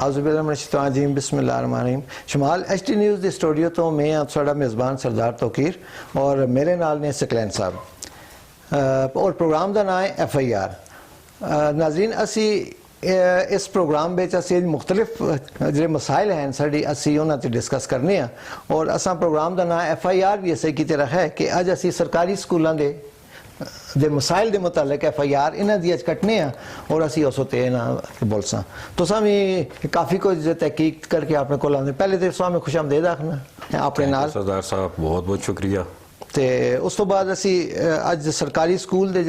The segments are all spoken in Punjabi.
आज़ुबिल्लाहिमिनश्शैतानिर्रजीम बिस्मिल्लाहिर्रहमानिर्रहीम। शमाल HD न्यूज़ के स्टूडियो तो मैं आप साड़ा मेज़बान सरदार तौकीर और मेरे नाल ने सकलैन साहब और प्रोग्राम का नाम है FIR। नाज़रीन असी इस प्रोग्राम में असी मुख्तलिफ जो मसाइल हैं साड़ी असी उन्होंने डिस्कस करने और असा प्रोग्राम का नाम FIR भी इसे की रखा है कि अज असी सरकारी स्कूलों के मसाइल के मुतालिक FIR इन्हों की अज कटने और असी उस उत्ते बोलसा तो भी काफ़ी कुछ तहकीक करके अपने को आते। पहले तो स्वामी खुश आमदेद आखना अपने नाल सरदार साहब बहुत बहुत शुक्रिया। तो उस तो बाद असी अज सरकारी स्कूल के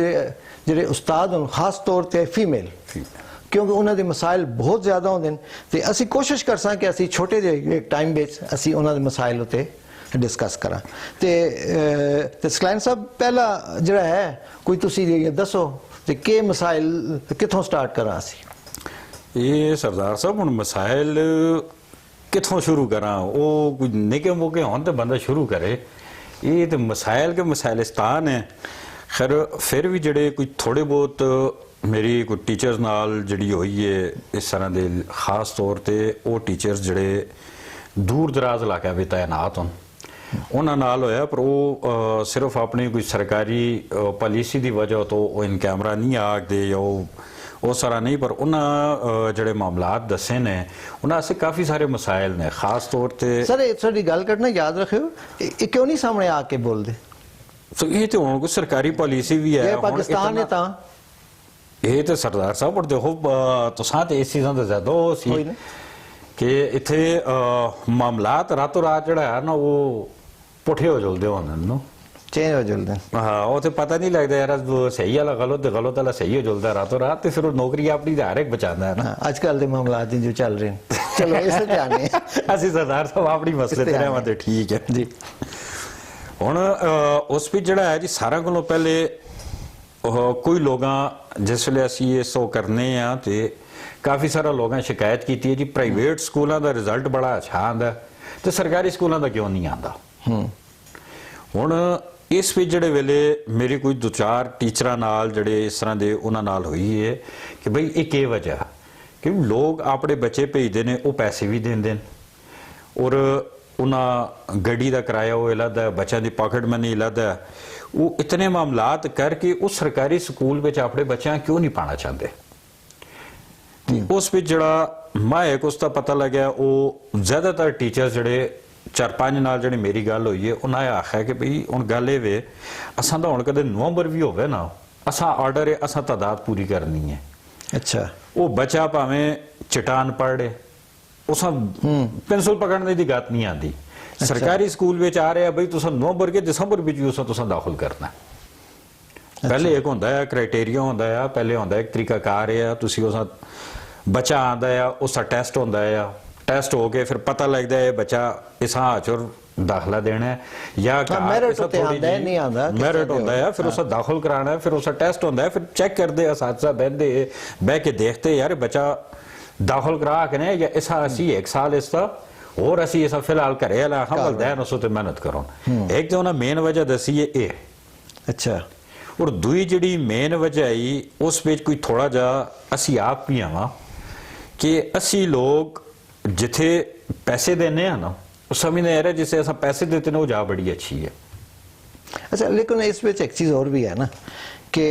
जोड़े उस्ताद हों खास तौर पर फीमेल क्योंकि उन्होंने मसाइल बहुत ज़्यादा होंगे तो असी कोशिश कर सा कि असी छोटे जे टाइम असी उन्होंने मसाइल उत्ते डिस्कस करा। तो सकलैन साहब पहला जड़ा है कोई तुसी दसो तो के मसाइल कितों स्टार्ट करा असी? ये सरदार साहब हुण मसाइल कितों शुरू करा वो कोई निके मोके होन तो बंदा शुरू करे। ये तो मसाइल के मसाइलिस्तान है। खैर फिर भी जड़े कोई थोड़े बहुत मेरी कोई टीचर्स नाल जड़ी हुई है इस तरह के खास तौर पर वो टीचर्स जड़े दूर दराज इलाके में तैनात हों उन्होंने नाल होया पर वो सिर्फ अपनी कोई सरकारी पॉलिसी की वजह तो इन कैमरा नहीं आखते या वो सारा नहीं पर उन्होंने जड़े मामलात दसे ने उन्होंने काफ़ी सारे मसाइल ने खास तौर पर सर साड़ी गल करना याद रखियो ये क्यों नहीं सामने आके बोल दे तो ये तो कोई सरकारी पॉलिसी भी है पाकिस्तान है ता ये तो सरदार साहब पर देखो तुसां ते इस चीज़ों से ज़्यादा हो सी कि इत्थे मामलात रातों रात जड़ा है ना वो पुठे हो जुलते होंगे चेंज हो जुलते हाँ वो तो पता नहीं लगता यार सही वाला गलत गलत वाला सही हो जुलता रातों रात तो फिर वो नौकरी अपनी हर एक बचाता है ना आजकल के मामलात जो चल रहे हैं। चलो इसे ध्यान असि सरदार साहब अपनी मसले ते रहमा ते ठीक है जी। हुण उस भी जड़ा है जी सारा कोलों पहले कोई लोग जिस वे असी सो करने तो काफ़ी सारा लोगों शिकायत की है जी प्राइवेट स्कूलों का रिजल्ट बड़ा अच्छा आता तो सरकारी स्कूलों का क्यों नहीं आता। हुण इस भी जड़े वेले मेरी कोई दो चार टीचर नाल जड़े इस तरह के उन्होंने नाल हुई है कि भाई एक ये वजह कि लोग अपने बच्चे भेजते हैं वो पैसे भी देंगे और उन्हें गड्डी का किराया वो अलग है बच्चों की पॉकेट मनी अलग है वो इतने मामलात करके उस सरकारी स्कूल में अपने बच्चों क्यों नहीं पाना चाहते। उस भी जड़ा माहक उसका पता लग्या वो ज़्यादातर टीचर जड़े चार पांच नाल जड़ी मेरी गल हुई है उन्हें आख्या कि भाई हुण गल ये वे असां तो हुण कदे नवंबर भी होवे ना असां ऑर्डर है असां तादाद पूरी करनी है। अच्छा वो बच्चा भावें चटान पढ़े उस पेंसिल पकड़ने की गत नहीं आती। अच्छा। सरकारी स्कूल में आ रहा भाई तुसां नवंबर के दिसंबर भी तुसां दाखिल करना। अच्छा। पहले एक होंदा है क्राइटेरिया होंदा है पहले होंदा है एक तरीकाकार है तुसीं उस बच्चा आंदा है उसका टेस्ट होंदा है टेस्ट हो के फिर पता लगता है बच्चा इस और दाखिला देना है या मेरिट होता है फिर उसका दाखिल कराना है फिर उसका टेस्ट होता है फिर चेक करते असातिज़ा बहते बह के देखते यार बच्चा दाखिल करा के ने या इसा असी एक साल इसका और असी इसा फिलहाल घरे वाला हमल दैन उस मेहनत करो। एक तो उन्हें मेन वजह दसी है ये। अच्छा और दूई जी मेन वजह आई उस बीच कोई थोड़ा जा असी आप भी आवा कि असी लोग जिथे पैसे देने हैं ना उस समझ नहीं आ रहा जिसे ऐसा पैसे देते ना वो जा बड़ी अच्छी है। अच्छा लेकिन इस एक चीज़ और भी है ना कि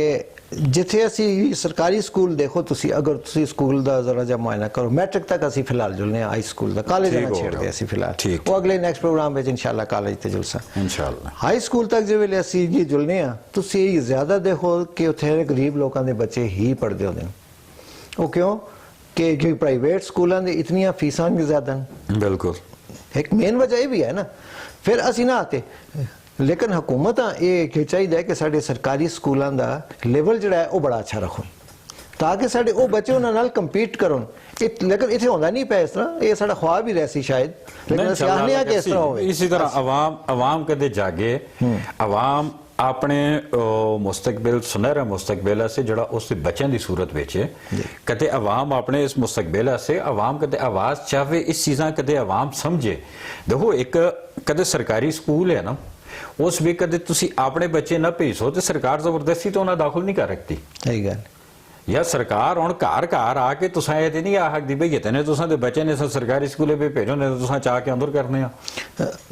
जिथे असी सरकारी स्कूल देखो तुसी अगर तुसी स्कूल का जरा जब मुआयना करो मैट्रिक तक असी फिलहाल जुलने हाई स्कूल का कॉलेज ना छेड़ते असी फिलहाल वो अगले नेक्स्ट प्रोग्राम में इंशाल्लाह कॉलेज ते जुलसा इंशाल्लाह हाई स्कूल तक जो वेले असी जी जुलने तुसी ज़्यादा देखो कि उत्थे गरीब लोगों के बच्चे ही पढ़ते होंगे वो क्यों कि प्राइवेट स्कूलों की इतनी फीसा भी ज़्यादा बिल्कुल एक मेन वजह यह भी है ना फिर असी ना आते लेकिन हुकूमत ये चाहिए कि साढ़े सरकारी स्कूलों का लेवल जोड़ा है वो बड़ा अच्छा रखो ताकि साढ़े वो बच्चे उन्होंने कंपीट करो लेकिन इतने होंदा नहीं पे इस तरह ये साढ़ा ख्वाब ही रहसी शायद लेकिन कि इस तरह हो इसी तरह अवाम कदे जागे अवाम अपने मुस्तकबिल सुनहरा मुस्तकबिल से जड़ा उस बच्चों की सूरत में कदे अवाम अपने इस मुस्तकबिल से अवाम कदे आवाज़ चाहे इस चीज़ा कदे अवाम समझे। देखो एक कदे सरकारी स्कूल है ना उस भी कदे तुसी अपने बच्चे ना भेजो तो सरकार जबरदस्ती तो उन्हें दाखिल नहीं कर रखती। सही गल या सरकार हुण घर घर आके तुसां ये ते नहीं आखदी भई इतने तुसां दे बच्चे ने सरकारी स्कूले पे भेजो ने तुसां चाह के अंदर करने आ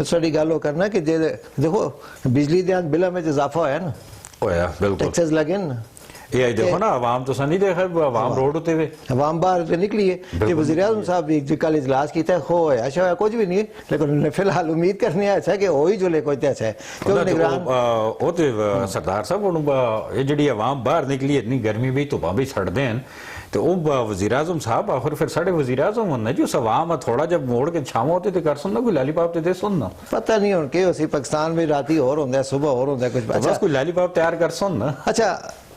साडी गल हो करना कि जे देखो बिजली दे बिलों में इजाफा होया ना, होया बिल्कुल टैक्सेस लगे ना, ये आई देखो ना आवाम तुसां नहीं देखा आवाम रोड उते वे अवाम बाहर तो निकली है कि वज़ीर आज़म साहब भी जो कल इजलास किया है होया शायद कुछ भी नहीं, लेकिन फिलहाल उम्मीद करने अच्छा कि हो ही जो ले कोई अच्छा है क्योंकि निगरान ਉਹ ਤੇ ਸਰਦਾਰ ਸਾਹਿਬ ਹੁਣ ਇਹ ਜਿਹੜੀ ਆਵਾਮ ਬਾਹਰ ਨਿਕਲੀ ਇਤਨੀ ਗਰਮੀ ਵੀ ਧੁੱਪਾਂ ਵੀ ਛੱਡਦੇ ਹਨ ਤੇ ਉਹ ਵਜ਼ੀਰ ਆਜ਼ਮ ਸਾਹਿਬ ਆਖਰ ਫਿਰ ਸਾਡੇ ਵਜ਼ੀਰ ਆਜ਼ਮ ਹੁੰਦੇ ਜੀ ਉਸ ਆਵਾਮ ਥੋੜਾ ਜਿਹਾ ਮੋੜ ਕੇ ਛਾਵਾਂ ਹੋਤੇ ਤੇ ਕਰ ਸੁਣਨਾ ਕੋਈ ਲਾਲੀਪਾਪ ਤੇ ਦੇ ਸੁਣਨਾ पता नहीं हुण के उसी पाकिस्तान में राती और होंदा सुबह और होंदा कुछ ਬਸ ਕੋਈ ਲਾਲੀਪਾਪ ਤਿਆਰ ਕਰ ਸੁਣਨਾ अच्छा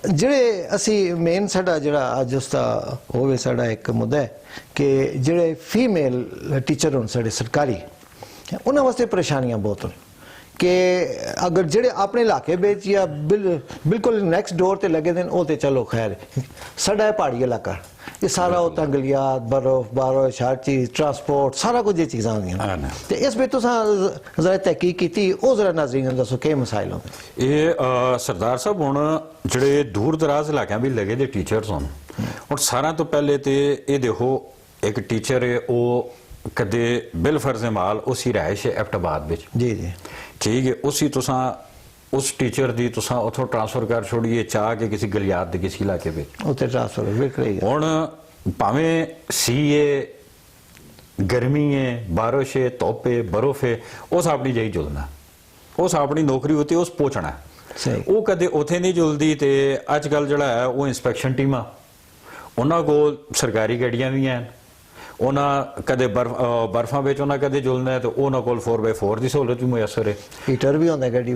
ਜਿਹੜੇ ਅਸੀਂ ਮੇਨ ਸਾਡਾ ਜਿਹੜਾ ਅੱਜ ਉਸ ਦਾ ਹੋਵੇ ਸਾਡਾ ਇੱਕ ਮੁੱਦਾ ਹੈ ਕਿ ਜਿਹੜੇ ਫੀਮੇਲ ਟੀਚਰ ਹੋਣ ਸਾਡੇ ਸਰਕਾਰੀ ਉਹਨਾਂ ਵਾਸਤੇ ਪਰੇਸ਼ਾਨੀਆਂ ਬਹੁਤ ਹਨ ਕਿ ਅਗਰ ਜਿਹੜੇ ਆਪਣੇ ਇਲਾਕੇ ਵਿੱਚ ਜਾਂ ਬਿਲਕੁਲ ਨੈਕਸਟ ਡੋਰ ਤੇ ਲੱਗੇ ਨੇ ਉਹ ਤੇ ਚਲੋ ਖੈਰ ਸਾਡਾ ਇਹ ਪਹਾੜੀ ਇਲਾਕਾ ਇਹ ਸਾਰਾ ਉਹ ਤੰਗਲੀਆਤ ਬਰਫ਼ ਬਾਰਿਸ਼ ਹਰ ਚੀਜ਼ ਟਰਾਂਸਪੋਰਟ ਸਾਰਾ ਕੁਝ ਇਹ ਚੀਜ਼ਾਂ ਹੁੰਦੀਆਂ ਤੇ ਇਸ ਵਿੱਚ ਤੁਸੀਂ ਜ਼ਰਾ ਤਹਿਕੀਕ ਕੀਤੀ ਉਹ ਜ਼ਰਾ ਨਾਜ਼ਰੀਨ ਨੂੰ ਦੱਸੋ ਕੀ ਮਸਾਇਲ ਹੁੰਦੇ ਇਹ ਸਰਦਾਰ ਸਾਹਿਬ ਹੁਣ ਜਿਹੜੇ ਦੂਰ ਦਰਾਜ਼ ਇਲਾਕਿਆਂ ਵੀ ਲੱਗੇ ਦੇ ਟੀਚਰਸ ਹਨ ਹੁਣ ਸਾਰਿਆਂ ਤੋਂ ਪਹਿਲੇ ਤੇ ਇਹ ਦੇਖੋ ਇੱਕ ਟੀਚਰ ਹੈ ਉਹ ਕਦੇ ਬਿਲ ਫਰਜ਼ ਮਾਲ ਉਸੇ ਰਿਹਾਇਸ਼ ਐਬਟਾਬਾਦ ਵਿੱਚ ਜੀ ਜੀ ਠੀਕ ਹੈ ਉਸੇ ਤੁਸੀਂ ਉਸ ਟੀਚਰ ਦੀ ਤੁਸੀਂ ਉਥੋਂ ਟ੍ਰਾਂਸਫਰ ਕਰ ਛੋੜੀਏ ਚਾਹ ਕੇ ਕਿਸੇ ਗਲਿਆਤ ਦੇ ਕਿਸੇ ਇਲਾਕੇ ਵਿੱਚ ਉੱਥੇ ਟ੍ਰਾਂਸਫਰ ਬਿਲਕੁਲ ਹੀ ਹੁਣ ਭਾਵੇਂ ਸੀਏ ਗਰਮੀ ਹੈ ਬਾਰਿਸ਼ ਹੈ ਧੁੱਪ ਹੈ ਬਰਫ਼ ਹੈ ਉਸ ਆਪਣੀ ਜਈ ਜੁਲਣਾ ਉਸ ਆਪਣੀ ਨੌਕਰੀ ਉਤੇ ਉਸ ਪਹੁੰਚਣਾ ਸਹੀ ਉਹ ਕਦੇ ਉਥੇ ਨਹੀਂ ਜੁਲਦੀ ਤੇ ਅੱਜ ਕੱਲ ਜਿਹੜਾ ਹੈ ਉਹ ਇਨਸਪੈਕਸ਼ਨ ਟੀਮਾਂ ਉਹਨਾਂ ਕੋਲ ਸਰਕਾਰੀ ਗੱਡੀਆਂ ਵੀ ਹਨ ਉਹਨਾਂ ਕਦੇ ਬਰਫਾਂ ਵਿੱਚ ਉਹਨਾਂ ਕਦੇ ਜੁਲਣਾ ਤੇ ਉਹਨਾਂ ਕੋਲ 4x4 ਦੀ ਸਹੂਲਤ ਵੀ ਮੁਯੱਸਰ ਹੈ ਹੀਟਰ ਵੀ ਹੁੰਦਾ ਗੱਡੀ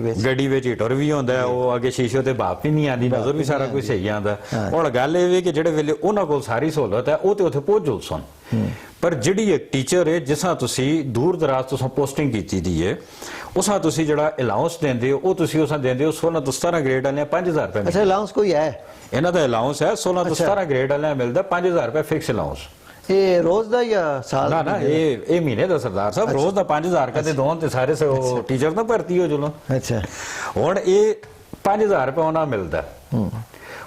ਵਿੱਚ ਹੀਟਰ ਵੀ ਹੁੰਦਾ ਉਹ ਅੱਗੇ ਸ਼ੀਸ਼ੇ ਤੇ ਭਾਪ ਵੀ ਨਹੀਂ ਆਉਂਦੀ ਨਜ਼ਰ ਵੀ ਸਾਰਾ ਕੁਝ ਸਹੀ ਆਉਂਦਾ ਹੁਣ ਗੱਲ ਇਹ ਵੀ ਕਿ ਜਿਹੜੇ ਵੇਲੇ ਉਹਨਾਂ ਕੋਲ ਸਾਰੀ ਸਹੂਲਤ ਹੈ ਉਹ ਤੇ ਉੱਥੇ ਪਹੁੰਚ ਜੁਲ ਸਨ ਪਰ ਜਿਹੜੀ ਇੱਕ ਟੀਚਰ ਹੈ ਜਿਸਾਂ ਤੁਸੀਂ ਦੂਰ ਦਰਾਜ਼ ਤੋਂ ਪੋਸਟਿੰਗ ਕੀਤੀ ਦੀ ਹੈ ਉਸਾਂ ਤੁਸੀਂ ਜਿਹੜਾ ਅਲਾਉਂਸ ਦਿੰਦੇ ਹੋ ਉਹ ਤੁਸੀਂ ਉਸਾਂ ਦਿੰਦੇ ਹੋ 16 ਤੋਂ 17 ਗ੍ਰੇਡ ਵਾਲਿਆਂ 5000 ਰੁਪਏ ਅੱਛਾ ਅਲਾਉਂਸ ਕੋਈ ਹੈ ਇਹਨਾਂ ਦਾ ਅਲਾਉਂਸ ਹੈ 16 ਤੋਂ 17 ਗ੍ਰੇਡ ਵਾਲਿਆਂ ਮਿਲਦਾ 5000 ਰੁਪਏ ਫਿਕਸ ਅਲਾਉਂਸ ਇਹ ਰੋਜ਼ ਦਾ ਜਾਂ ਸਾਲ ਨਾ ਨਾ ਇਹ ਮਹੀਨੇ ਦਾ ਸਰਦਾਰ ਸਾਹਿਬ ਰੋਜ਼ ਦਾ 5000 ਕਦੇ ਦੋਨ ਤੇ ਸਾਰੇ ਟੀਚਰ ਨਾ ਭਰਤੀ ਹੋ ਜੁਲੋ ਅੱਛਾ ਹੁਣ ਇਹ 5000 ਰੁਪਏ ਉਹਨਾਂ ਮਿਲਦਾ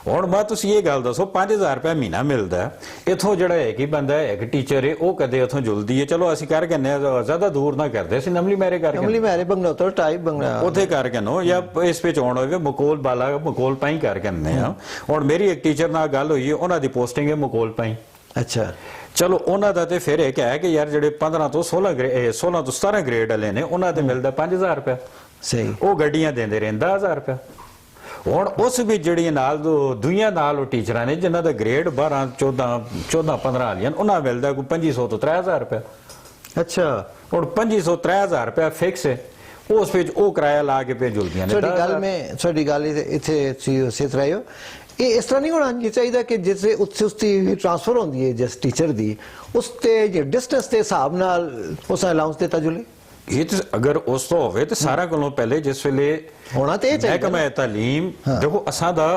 ਹੁਣ ਮੈਂ ਤੁਸੀਂ ਇਹ ਗੱਲ ਦੱਸੋ 5000 ਰੁਪਏ ਮਹੀਨਾ ਮਿਲਦਾ ਇਥੋਂ ਜਿਹੜਾ ਹੈ ਕਿ ਬੰਦਾ ਇੱਕ ਟੀਚਰ ਹੈ ਉਹ ਕਦੇ ਉਥੋਂ ਜੁਲਦੀ ਹੈ ਚਲੋ ਅਸੀਂ ਕਰ ਕਹਿੰਦੇ ਜ਼ਿਆਦਾ ਦੂਰ ਨਾ ਕਰਦੇ ਅਸੀਂ ਨਮਲੀ ਮੈਰੇ ਕਰਕੇ ਨਮਲੀ ਮੈਰੇ ਬੰਗਨੌਰ ਟਾਈਪ ਬੰਗਲਾ ਉੱਥੇ ਕਰ ਕਹਿੰਨੋ ਜਾਂ ਇਸ ਵਿੱਚ ਆਉਣ ਹੋਵੇ ਮਕੋਲ ਬਾਲਾ ਮਕੋਲ ਪਾਈ ਕਰ ਕਹਿੰਦੇ ਆ ਹੁਣ ਮੇਰੀ ਇੱਕ ਟੀਚਰ ਨਾਲ ਗੱਲ ਹੋਈ ਹੈ ਉਹਨਾਂ ਦੀ ਪੋਸਟਿੰਗ ਹੈ ਮਕੋਲ ਪਾਈ ਅੱਛਾ ਚਲੋ ਉਹਨਾਂ ਦਾ ਤੇ ਫਿਰ ਇਹ ਹੈ ਕਿ ਯਾਰ ਜਿਹੜੇ 15 ਤੋਂ 16 ਤੋਂ 17 ਗ੍ਰੇਡ ਵਾਲੇ ਨੇ ਉਹਨਾਂ ਤੇ ਮਿਲਦਾ 5000 ਰੁਪਏ ਸਹੀ ਉਹ ਗੱਡੀਆਂ ਦਿੰਦੇ ਰਹਿੰਦਾ 1000 ਰੁਪਏ ਹੁਣ ਉਸ ਵੀ ਜਿਹੜੀਆਂ ਨਾਲ ਦੁਨੀਆਂ ਨਾਲ ਉਹ ਟੀਚਰਾਂ ਨੇ ਜਿਨ੍ਹਾਂ ਦਾ ਗ੍ਰੇਡ 12 14 15 ਵਾਲੀਆਂ ਉਹਨਾਂ ਮਿਲਦਾ ਕੋਈ 2500 ਤੋਂ 3000 ਰੁਪਏ ਅੱਛਾ ਹੁਣ 2500 3000 ਰੁਪਏ ਫਿਕਸ ਹੈ ਉਸ ਵਿੱਚ ਉਹ ਕਿਰਾਇਆ ਲਾ ਕੇ ਭੇਜੁਲਦੀਆਂ ਨੇ ਤੁਹਾਡੀ ਗੱਲ ਇੱਥੇ ਸਿੱਧ ਰਹੇ ਹੋ ਇਹ ਇਸ ਤਰ੍ਹਾਂ ਨਹੀਂ ਹੋਣਾ ਚਾਹੀਦਾ ਕਿ ਜਿਸੇ ਉੱਥੇ ਉਸ ਦੀ ਟ੍ਰਾਂਸਫਰ ਹੁੰਦੀ ਹੈ ਜਿਸ ਟੀਚਰ ਦੀ ਉਸ ਤੇ ਜੇ ਡਿਸਟੈਂਸ ਦੇ ਹਿਸਾਬ ਨਾਲ ਉਸ ਅਲਾਉਂਸ ਦਿੱਤਾ ਜੁਲੇ ਇਹ ਤੇ ਅਗਰ ਉਸ ਤੋਂ ਹੋਵੇ ਤੇ ਸਾਰਾ ਕੋਲੋਂ ਪਹਿਲੇ ਜਿਸ ਵੇਲੇ ਹੋਣਾ ਤੇ ਚਾਹੀਦਾ ਮਹਿਕਮਾ ਤਾਲੀਮ ਦੇਖੋ ਅਸਾਂ ਦਾ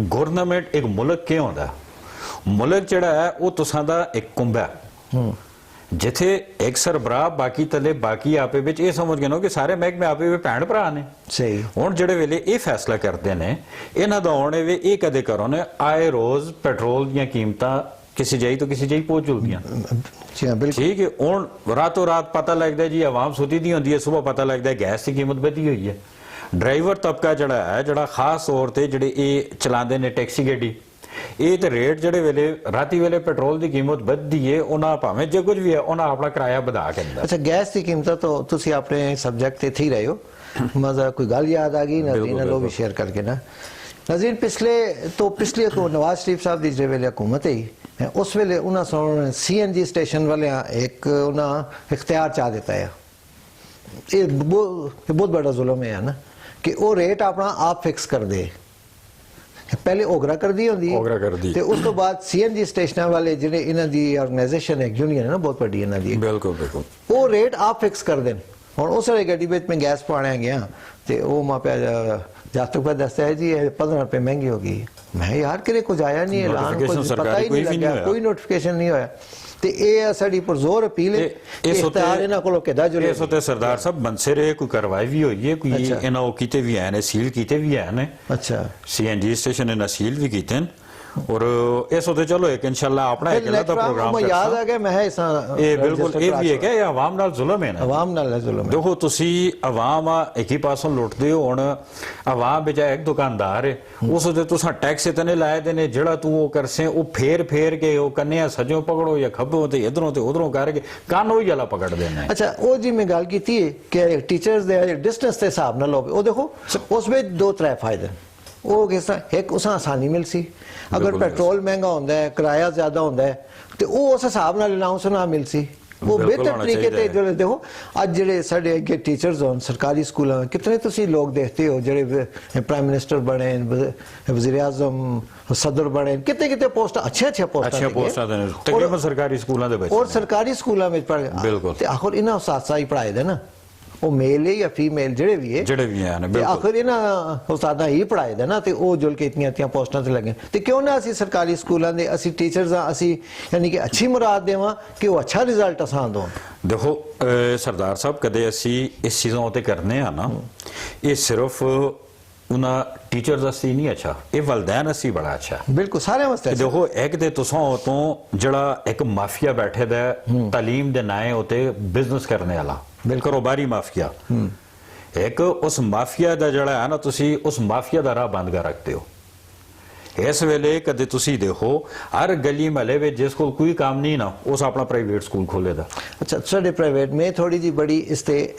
ਗਵਰਨਮੈਂਟ ਇੱਕ ਮੁਲਕ ਕੀ ਹੁੰਦਾ ਮੁਲਕ ਜਿਹੜਾ ਹੈ ਉਹ ਤੁਸਾਂ ਦਾ ਇੱਕ ਕੁੰਭਾ ਜਿੱਥੇ ਇੱਕ ਸਰਬਰਾਹ ਬਾਕੀ ਤਲੇ ਬਾਕੀ ਆਪੇ ਵਿੱਚ ਇਹ ਸਮਝ ਗਏ ਨੋ ਕਿ ਸਾਰੇ ਮਹਿਕਮੇ ਆਪੇ ਵਿੱਚ ਭੈਣ ਭਰਾ ਨੇ ਸਹੀ ਹੁਣ ਜਿਹੜੇ ਵੇਲੇ ਇਹ ਫੈਸਲਾ ਕਰਦੇ ਨੇ ਇਹਨਾਂ ਦਾ ਆਉਣੇ ਵੇ ਇਹ ਕਦੇ ਕਰੋ ਨੇ ਆਏ ਰੋਜ਼ ਪੈਟਰੋਲ ਦੀਆਂ ਕੀਮਤਾਂ ਕਿਸੇ ਜਾਈ ਤੋਂ ਕਿਸੇ ਜਾਈ ਪਹੁੰਚ ਜੁਲਦੀਆਂ ਠੀਕ ਹੈ ਹੁਣ ਰਾਤੋਂ ਰਾਤ ਪਤਾ ਲੱਗਦਾ ਜੀ ਆਵਾਮ ਸੁੱਤੀ ਦੀ ਹੁੰਦੀ ਹੈ ਸਵੇਰ ਪਤਾ ਲੱਗਦਾ ਗੈਸ ਦੀ ਕੀਮਤ ਵਧੀ ਹੋਈ ਹੈ ਡਰਾਈਵਰ ਤਬਕਾ ਜਿਹੜਾ ਹੈ ਜਿਹੜਾ ਖਾਸ ਤੌਰ ਤੇ ਜਿਹੜੇ ਇਹ ਚਲਾਉਂਦੇ ਨੇ ਟੈਕਸੀ ਗੱਡੀ ਇਹ ਤੇ ਰੇਟ ਜਿਹੜੇ ਵੇਲੇ ਰਾਤੀ ਵੇਲੇ ਪੈਟਰੋਲ ਦੀ ਕੀਮਤ ਵੱਧਦੀ ਹੈ ਉਹਨਾਂ ਭਾਵੇਂ ਜੇ ਕੁਝ ਵੀ ਹੈ ਉਹਨਾਂ ਆਪਣਾ ਕਿਰਾਇਆ ਵਧਾ ਕੇ ਦਿੰਦਾ ਅੱਛਾ ਗੈਸ ਦੀ ਕੀਮਤਾਂ ਤੋਂ ਤੁਸੀਂ ਆਪਣੇ ਸਬਜੈਕਟ ਤੇ ਹੀ ਰਹੇ ਹੋ ਮਜ਼ਾ ਕੋਈ ਗੱਲ ਯਾਦ ਆ ਗਈ ਨਾਜ਼ਰੀਨ ਲੋ ਵੀ ਸ਼ੇਅਰ ਕਰਕੇ ਨਾ ਨਾਜ਼ਰੀਨ ਪਿਛਲੇ ਕੋ ਨਵਾਜ਼ ਸ਼ਰੀਫ ਸਾਹਿਬ ਦੀ ਜਿਹੜੇ ਵੇਲੇ ਹਕੂਮਤ ਹੈ ਉਸ ਵੇਲੇ ਉਹਨਾਂ ਸੋਣ ਸੀਐਨਜੀ ਸਟੇਸ਼ਨ ਵਾਲਿਆਂ ਇੱਕ ਉਹਨਾਂ ਇਖਤਿਆਰ ਚਾ ਦਿੱਤਾ ਹੈ ਇਹ ਬਹੁਤ ਬੜਾ ਜ਼ੁਲਮ ਹੈ ਨਾ ਕਿ ਉਹ ਰੇਟ ਆਪਣਾ ਆਪ ਫਿਕਸ ਕਰ ਦੇ ਪਹਿਲੇ ओगरा कर दी होंदी ते उस तो बाद सीएनजी स्टेशनां वाले जिहड़े इन्हां दी ऑर्गेनाइजेशन है यूनियन है ना बहुत बड़ी इन्हां दी बिल्कुल वो रेट आप फिक्स कर देन हुण उस वाली गड्डी विच मैं गैस पाने गया ते वो मां जातक पे दसदा है जी 15 रुपए महंगी हो गई मैं यार किरे कुछ आया नहीं ऐलान कुछ पता ही नहीं लगा कोई नोटिफिकेशन नहीं होया ਤੇ ਇਹ ਸਾਡੀ ਪੁਰਜ਼ੋਰ ਅਪੀਲ ਹੈ ਇਖਤਿਆਰ ਇਹਨਾਂ ਕੋਲੋਂ ਕਿਦਾ ਜੁਲੇ ਇਸ ਉਤੇ ਸਰਦਾਰ ਸਾਹਿਬ ਬੰਸਰੇ ਕੋਈ ਕਾਰਵਾਈ ਵੀ ਹੋਈ ਹੈ ਕੋਈ ਇਹਨਾਂ ਉਹ ਕੀਤੇ ਵੀ ਹੈ ਨੇ ਸੀਲ ਕੀਤੇ ਵੀ ਹੈ ਨੇ ਅੱਛਾ ਸੀਐਨਜੀ ਸਟੇਸ਼ਨ ਇਹਨਾਂ ਸੀਲ ਵੀ ਕੀਤੇ ਨੇ ਔਰ ਇਸ ਉਤੇ ਚਲੋ ਇੱਕ ਇਨਸ਼ਾਅੱਲਾ ਆਪਣਾ ਇੱਕ ਅਲੱਗ ਪ੍ਰੋਗਰਾਮ ਮੈਨੂੰ ਯਾਦ ਆ ਗਿਆ ਮੈਂ ਇਸ ਇਹ ਬਿਲਕੁਲ ਇਹ ਵੀ ਹੈ ਕਿ ਇਹ ਆਵਾਮ ਨਾਲ ਜ਼ੁਲਮ ਹੈ ਨਾ ਆਵਾਮ ਨਾਲ ਹੈ ਜ਼ੁਲਮ ਹੈ। ਦੇਖੋ ਤੁਸੀਂ ਆਵਾਮ ਇੱਕ ਹੀ ਪਾਸੋਂ ਲੁੱਟਦੇ ਹੋ ਹੁਣ ਆਵਾਮ ਵਿੱਚ ਇੱਕ ਦੁਕਾਨਦਾਰ ਹੈ ਉਸ ਉਤੇ ਤੁਸੀਂ ਟੈਕਸ ਇਤਨੇ ਲਾਏ ਦੇ ਨੇ ਜਿਹੜਾ ਤੂੰ ਉਹ ਕਰਸੇ ਉਹ ਫੇਰ ਕੇ ਉਹ ਕੰਨਿਆ ਸਜੋਂ ਪਕੜੋ ਜਾਂ ਖੱਬੋਂ ਤੇ ਇਧਰੋਂ ਤੇ ਉਧਰੋਂ ਕਰਕੇ ਕੰਨ ਉਹੀ ਵਾਲਾ ਪਕੜ ਦੇਣਾ। ਅੱਛਾ ਉਹ ਜੀ ਮੈਂ ਗੱਲ ਕੀਤੀ ਹੈ ਕਿ ਟੀਚਰਸ ਦੇ ਡਿਸਟੈਂਸ ਦੇ ਹਿਸਾਬ ਨਾਲ ਹੋਵੇ ਉਹ ਦੇਖੋ ਉਸ ਵਿੱਚ ਦੋ ਤਰ੍ਹਾਂ ਫਾਇਦੇ ਉਹ ਕਿਸ ਤਰ੍ਹਾਂ ਇੱਕ ਉਸ ਆਸਾਨੀ ਮਿਲ ਸੀ ਅਗਰ ਪੈਟਰੋਲ ਮਹਿੰਗਾ ਹੁੰਦਾ ਹੈ ਕਿਰਾਇਆ ਜ਼ਿਆਦਾ ਹੁੰਦਾ ਹੈ ਤੇ ਉਹ ਉਸ ਹਿਸਾਬ ਨਾਲ ਅਨਾਉਂਸ ਨਾ ਮਿਲ ਸੀ ਉਹ ਬਿਹਤਰ ਤਰੀਕੇ ਤੇ ਜਿਹੜੇ ਦੇਖੋ ਅੱਜ ਜਿਹੜੇ ਸਾਡੇ ਅੱਗੇ ਟੀਚਰਸ ਹੋਣ ਸਰਕਾਰੀ ਸਕੂਲਾਂ ਵਿੱਚ ਕਿਤਨੇ ਤੁਸੀਂ ਲੋਕ ਦੇਖਦੇ ਹੋ ਜਿਹੜੇ ਪ੍ਰਾਈਮ ਮਿਨਿਸਟਰ ਬਣੇ ਵਜ਼ੀਰ ਆਜ਼ਮ ਸਦਰ ਬਣੇ ਕਿਤੇ ਪੋਸਟਾਂ ਅੱਛੇ ਪੋਸਟਾਂ ਦੇ ਨੇ ਤਕਰੀਬਨ ਸਰਕਾਰੀ ਸਕੂਲਾਂ ਦੇ ਵਿੱਚ ਔਰ ਸਰਕਾਰੀ ਸਕੂਲਾਂ ਵਿੱਚ ਪੜ੍ਹ ਬਿਲਕੁਲ ਤੇ ਆਖਰ ਇਹਨਾਂ ਉਸਤਾਦਾਂ ਹੀ ਪੜ੍ਹਾਏ ਦੇ ਨਾ ਉਹ ਮੇਲ ਹੈ ਜਾਂ ਫੀਮੇਲ ਜਿਹੜੇ ਵੀ ਹਨ ਬਿਲਕੁਲ ਆਖਰ ਇਹਨਾਂ ਉਸਤਾਦਾਂ ਹੀ ਪੜ੍ਹਾਏ ਦੇ ਨਾ ਤੇ ਉਹ ਜੁਲ ਕੇ ਇਤਨੀਆਂ ਪੋਸਟਾਂ ਤੇ ਲੱਗੇ ਤੇ ਕਿਉਂ ਨਾ ਅਸੀਂ ਸਰਕਾਰੀ ਸਕੂਲਾਂ ਦੇ ਅਸੀਂ ਟੀਚਰਸ ਆ ਅਸੀਂ ਯਾਨੀ ਕਿ ਅੱਛੀ ਮੁਰਾਦ ਦੇਵਾਂ ਕਿ ਉਹ ਅੱਛਾ ਰਿਜ਼ਲਟ ਆਸਾਨ ਦੇਣ। ਦੇਖੋ ਸਰਦਾਰ ਸਾਹਿਬ ਕਦੇ ਅਸੀਂ ਇਸ ਚੀਜ਼ਾਂ ਉਤੇ ਕਰਨੇ ਆ ਨਾ ਇਹ ਸਿਰਫ ਉਹਨਾਂ ਟੀਚਰਸ ਅਸੀਂ ਨਹੀਂ ਅੱਛਾ ਇਹ ਵਲਦੈਨ ਅਸੀਂ ਬੜਾ ਅੱਛਾ ਬਿਲਕੁਲ ਸਾਰੇ ਵਾਸਤੇ ਦੇਖੋ ਇੱਕ ਤੇ ਤੁਸਾਂ ਤੋਂ ਜਿਹੜਾ ਇੱਕ ਮਾਫੀਆ ਬੈਠੇ ਦਾ ਤਾਲੀਮ ਦੇ ਨਾਏ ਉਤੇ ਬਿਜ਼ਨਸ ਕਰਨੇ ਵਾਲਾ ਕਾਰੋਬਾਰੀ ਮਾਫੀਆ ਇੱਕ ਉਸ ਮਾਫੀਆ ਦਾ ਜਿਹੜਾ ਹੈ ਨਾ ਤੁਸੀਂ ਉਸ ਮਾਫੀਆ ਦਾ ਰਾਹ ਬੰਦ ਕਰ ਰੱਖਦੇ ਹੋ। ਇਸ ਵੇਲੇ ਕਦੇ ਤੁਸੀਂ ਦੇਖੋ ਹਰ ਗਲੀ ਮਹੱਲੇ ਵਿੱਚ ਜਿਸ ਕੋਲ ਕੋਈ ਕੰਮ ਨਹੀਂ ਨਾ ਉਸ ਆਪਣਾ ਪ੍ਰਾਈਵੇਟ ਸਕੂਲ ਖੋਲੇ ਦਾ। ਅੱਛਾ ਸਾਡੇ ਪ੍ਰਾਈਵੇਟ ਮੈਂ ਥੋੜੀ ਜੀ ਬੜੀ ਇਸ ਤੇ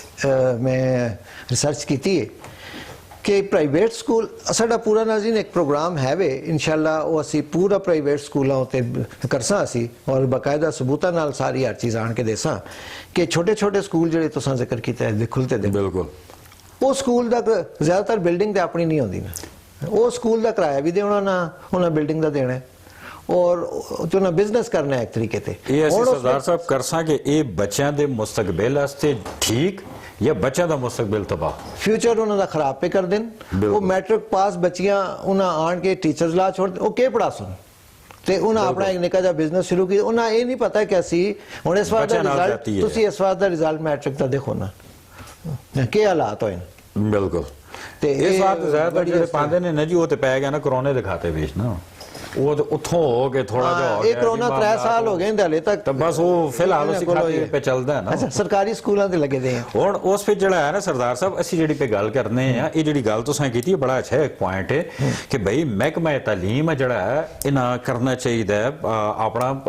ਮੈਂ ਰਿਸਰਚ ਕੀਤੀ ਹੈ ਕਿ ਪ੍ਰਾਈਵੇਟ ਸਕੂਲ ਸਾਡਾ ਪੂਰਾ ਨਾਜ਼ਰੀਨ ਇੱਕ ਪ੍ਰੋਗਰਾਮ ਹੈ ਵੇ ਇਨਸ਼ਾਅੱਲਾ ਉਹ ਅਸੀਂ ਪੂਰਾ ਪ੍ਰਾਈਵੇਟ ਸਕੂਲਾਂ ਉਤੇ ਕਰਸਾਂ ਅਸੀਂ ਔਰ ਬਕਾਇਦਾ ਸਬੂਤਾਂ ਨਾਲ ਸਾਰੀ ਹਰ ਚੀਜ਼ ਆਣ ਕੇ ਦੇਸਾਂ ਕਿ ਛੋਟੇ ਸਕੂਲ ਜਿਹੜੇ ਤੁਸੀਂ ਜ਼ਿਕਰ ਕੀਤਾ ਹੈ ਖੁੱਲਤੇ ਦੇ ਬਿਲਕੁਲ ਉਹ ਸਕੂਲ ਦਾ ਜ਼ਿਆਦਾਤਰ ਬਿਲਡਿੰਗ ਤੇ ਆਪਣੀ ਨਹੀਂ ਹੁੰਦੀ ਨਾ ਉਹ ਸਕੂਲ ਦਾ ਕਿਰਾਇਆ ਵੀ ਦੇਣਾ ਨਾ ਉਹਨਾਂ ਬਿਲਡਿੰਗ ਦਾ ਦੇਣਾ ਔਰ ਜੋ ਨਾ ਬਿਜ਼ਨਸ ਕਰਨਾ ਹੈ ਇੱਕ ਤਰੀਕੇ ਤੇ ਇਹ ਅਸੀਂ ਸਰਦਾਰ ਸਾਹਿਬ ਕਰਸਾਂ ਕਿ ਇਹ ਬੱਚਿਆਂ ਦੇ ਮੁਸਤਕਬਲ ਵਾਸਤੇ ਠੀਕ या बच्चों का मुस्तकबिल तबाह फ्यूचर उन्होंने खराब पे कर देन वो मैट्रिक पास बच्चियां उन्हें आन के टीचर्स ला छोड़ वो के पढ़ा सुन ते उन्हें अपना एक निका जा बिजनेस शुरू किया उन्हें ये नहीं पता कि ਅਸੀਂ ਹੁਣ ਇਸ ਵਾਰ ਦਾ ਰਿਜ਼ਲਟ ਤੁਸੀਂ ਇਸ ਵਾਰ ਦਾ ਰਿਜ਼ਲਟ ਮੈਟ੍ਰਿਕ ਦਾ ਦੇਖੋ ਨਾ ਕੀ ਹਾਲਾਤ ਹੋਏ ਬਿਲਕੁਲ ਤੇ ਇਸ ਵਾਰ ਜ਼ਿਆਦਾ ਜਿਹੜੇ ਪਾਉਂਦੇ ਨੇ ਨਾ ਜੀ ਉਹ ਤੇ ਪੈ ਗਿਆ ਨਾ ਕਰੋਨੇ ਦੇ ਖਾਤੇ ਵਿੱਚ ਨਾ ਉਹ ਉੱਥੋਂ ਹੋ ਕੇ ਥੋੜਾ ਜਿਹਾ ਹੋ ਗਿਆ ਇਹ ਕਰੋਨਾ 3 ਸਾਲ ਹੋ ਗਏ ਨੇ ਹਲੇ ਤੱਕ ਤਾਂ ਬਸ ਉਹ ਫਿਲਹਾਲ ਉਸੇ ਖਾਤੇ ਤੇ ਚੱਲਦਾ ਹੈ ਨਾ। ਅੱਛਾ ਸਰਕਾਰੀ ਸਕੂਲਾਂ ਤੇ ਲੱਗੇ ਦੇ ਹੁਣ ਉਸ ਵਿੱਚ ਜਿਹੜਾ ਹੈ ਨਾ ਸਰਦਾਰ ਸਾਹਿਬ ਅਸੀਂ ਜਿਹੜੀ ਪੇ ਗੱਲ ਕਰਨੇ ਆ ਇਹ ਜਿਹੜੀ ਗੱਲ ਤੁਸੀਂ ਕੀਤੀ ਹੈ ਬੜਾ ਅੱਛਾ ਇੱਕ ਪੁਆਇੰਟ ਹੈ ਕਿ ਭਈ ਮਹਿਕਮਾ ਤਾਲੀਮ ਜਿਹੜਾ ਹੈ ਇਹਨਾਂ ਕਰਨਾ ਚਾਹੀਦਾ ਹੈ ਆਪਣਾ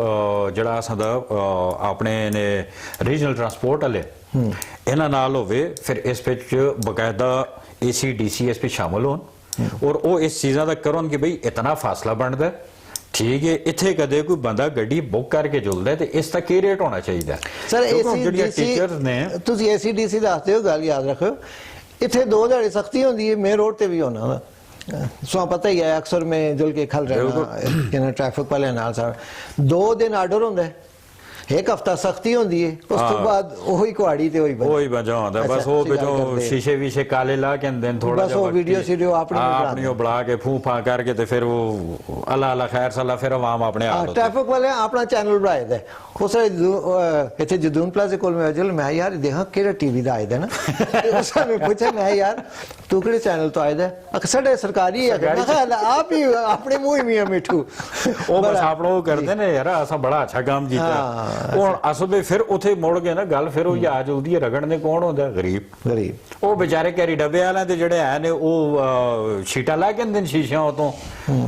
ਜਿਹੜਾ ਸਾਡਾ ਆਪਣੇ ਨੇ ਰੀਜਨਲ ਟਰਾਂਸਪੋਰਟ ਵਾਲੇ ਇਹਨਾਂ ਨਾਲ ਹੋਵੇ ਫਿਰ ਇਸ ਵਿੱਚ ਬਕਾਇਦਾ ACDC ਇਸ ਵਿੱਚ ਸ਼ਾਮਲ ਹੋਣ और वो इस चीज़ों का करन कि भाई इतना फासला बनता है ठीक है इत्थे कदे कोई बंदा गड्डी बुक करके जुलदा है तो इसका की रेट होना चाहिए सर टीचर्स ने तुसी ACDC दसदे हो गल याद रखो इत्थे 2 दिहाड़ी सख्ती होंदी है मेन रोड ते भी होना सो पता ही है अक्सर में जुल के खल रहना ट्रैफिक वाले नाल सारा 2 दिन आर्डर होंदा है एक हफ्ता सख्ती होंदी है उस तो बाद वही कुआड़ी ते वही बजा होंदा बस वो जो शीशे विशे काले ला के दिन थोड़ा बस वो वीडियो अपनी बना के फूफा करके ते फिर वो अल्लाह अल्लाह खैर सला फिर आवाम अपने आप ट्रैफिक वाले अपना चैनल बनाए दे उस इथे जदून प्लाजे कोल में अजल मैं यार देखा केड़ा टीवी दा आए दे ना उस में पूछा मैं यार तू केड़े चैनल तो आए दे साडे सरकारी है मैं कहा आप ही अपने मुंह ही मियां मिठू ओ बस आप लोग करदे ने यार असा बड़ा अच्छा काम कीता ਹੁਣ ਅਸਲ ਫਿਰ ਉਥੇ ਮੁੜ ਗਏ ਨਾ ਗੱਲ ਫਿਰ ਉਹ ਯਾਦ ਆਉਂਦੀ ਹੈ ਰਗੜ ਨੇ ਕੌਣ ਹੁੰਦਾ ਗਰੀਬ ਉਹ ਵਿਚਾਰੇ ਕੈਰੀ ਡੱਬੇ ਵਾਲਿਆਂ ਦੇ ਜਿਹੜੇ ਹੈ ਨੇ ਉਹ ਸ਼ੀਟਾਂ ਲਾ ਕੇ ਦਿੰਦੇ ਨੇ ਸ਼ੀਸ਼ਿਆਂ ਉਤੋਂ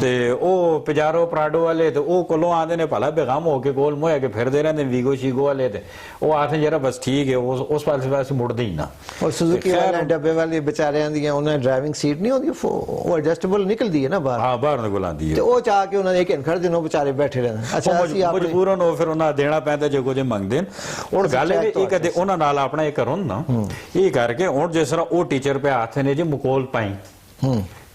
ਤੇ ਉਹ ਪਿਜਾਰੋ ਪ੍ਰਾਡੋ ਵਾਲੇ ਤੇ ਉਹ ਕੋਲੋਂ ਆਉਂਦੇ ਨੇ ਭਲਾ ਬੇਗਮ ਹੋ ਕੇ ਕੋਲ ਮੋਇਆ ਕੇ ਫਿਰਦੇ ਰਹਿੰਦੇ ਵੀਗੋ ਸ਼ੀਗੋ ਵਾਲੇ ਤੇ ਉਹ ਆਖਦੇ ਜਰਾ ਬਸ ਠੀਕ ਹੈ ਉਸ ਪਾਸੇ ਮੁੜਦੇ ਹੀ ਨਾ ਔਰ ਸੁਜ਼ੂਕੀ ਵਾਲੇ ਡੱਬੇ ਵਾਲੇ ਵਿਚਾਰਿਆਂ ਦੀਆਂ ਉਹਨਾਂ ਦੀ ਡਰਾਈਵਿੰਗ ਸੀਟ ਨਹੀਂ ਹੁੰਦੀ ਉਹ ਐਡਜਸਟੇਬਲ ਨਿਕਲਦੀ ਹੈ ਨਾ ਬਾਹਰ ਹਾਂ ਬਾਹਰ ਨਿਕਲ ਆਉਂਦੀ ਹੈ ਤੇ ਉਹ ਚਾਹ ਕੇ ਉਹਨਾਂ ਦੇ ਘੰਟੇ ਖੜਦੇ ਨੇ ਉਹ ਵਿਚਾਰੇ ਬੈਠੇ ਰਹਿੰਦੇ ਅੱਛਾ ਅਸੀਂ ਮਜਬੂਰਨ ਹੋ ਫਿਰ ਉਹਨਾਂ ਦੇਣਾ ਪੈਂਦਾ ਜੇ ਕੁਝ ਮੰਗਦੇ ਨੇ ਹੁਣ ਗੱਲ ਇਹ ਕਦੇ ਉਹਨਾਂ ਨਾਲ ਆਪਣਾ ਇਹ ਕਰੋ ਨਾ ਇਹ ਕਰਕੇ ਹੁਣ ਜਿਸ ਤਰ੍ਹਾਂ ਉਹ ਟੀਚਰ ਪੇ ਹੱਥ ਨੇ ਜੀ ਮੁਕੋਲ ਪਾਈ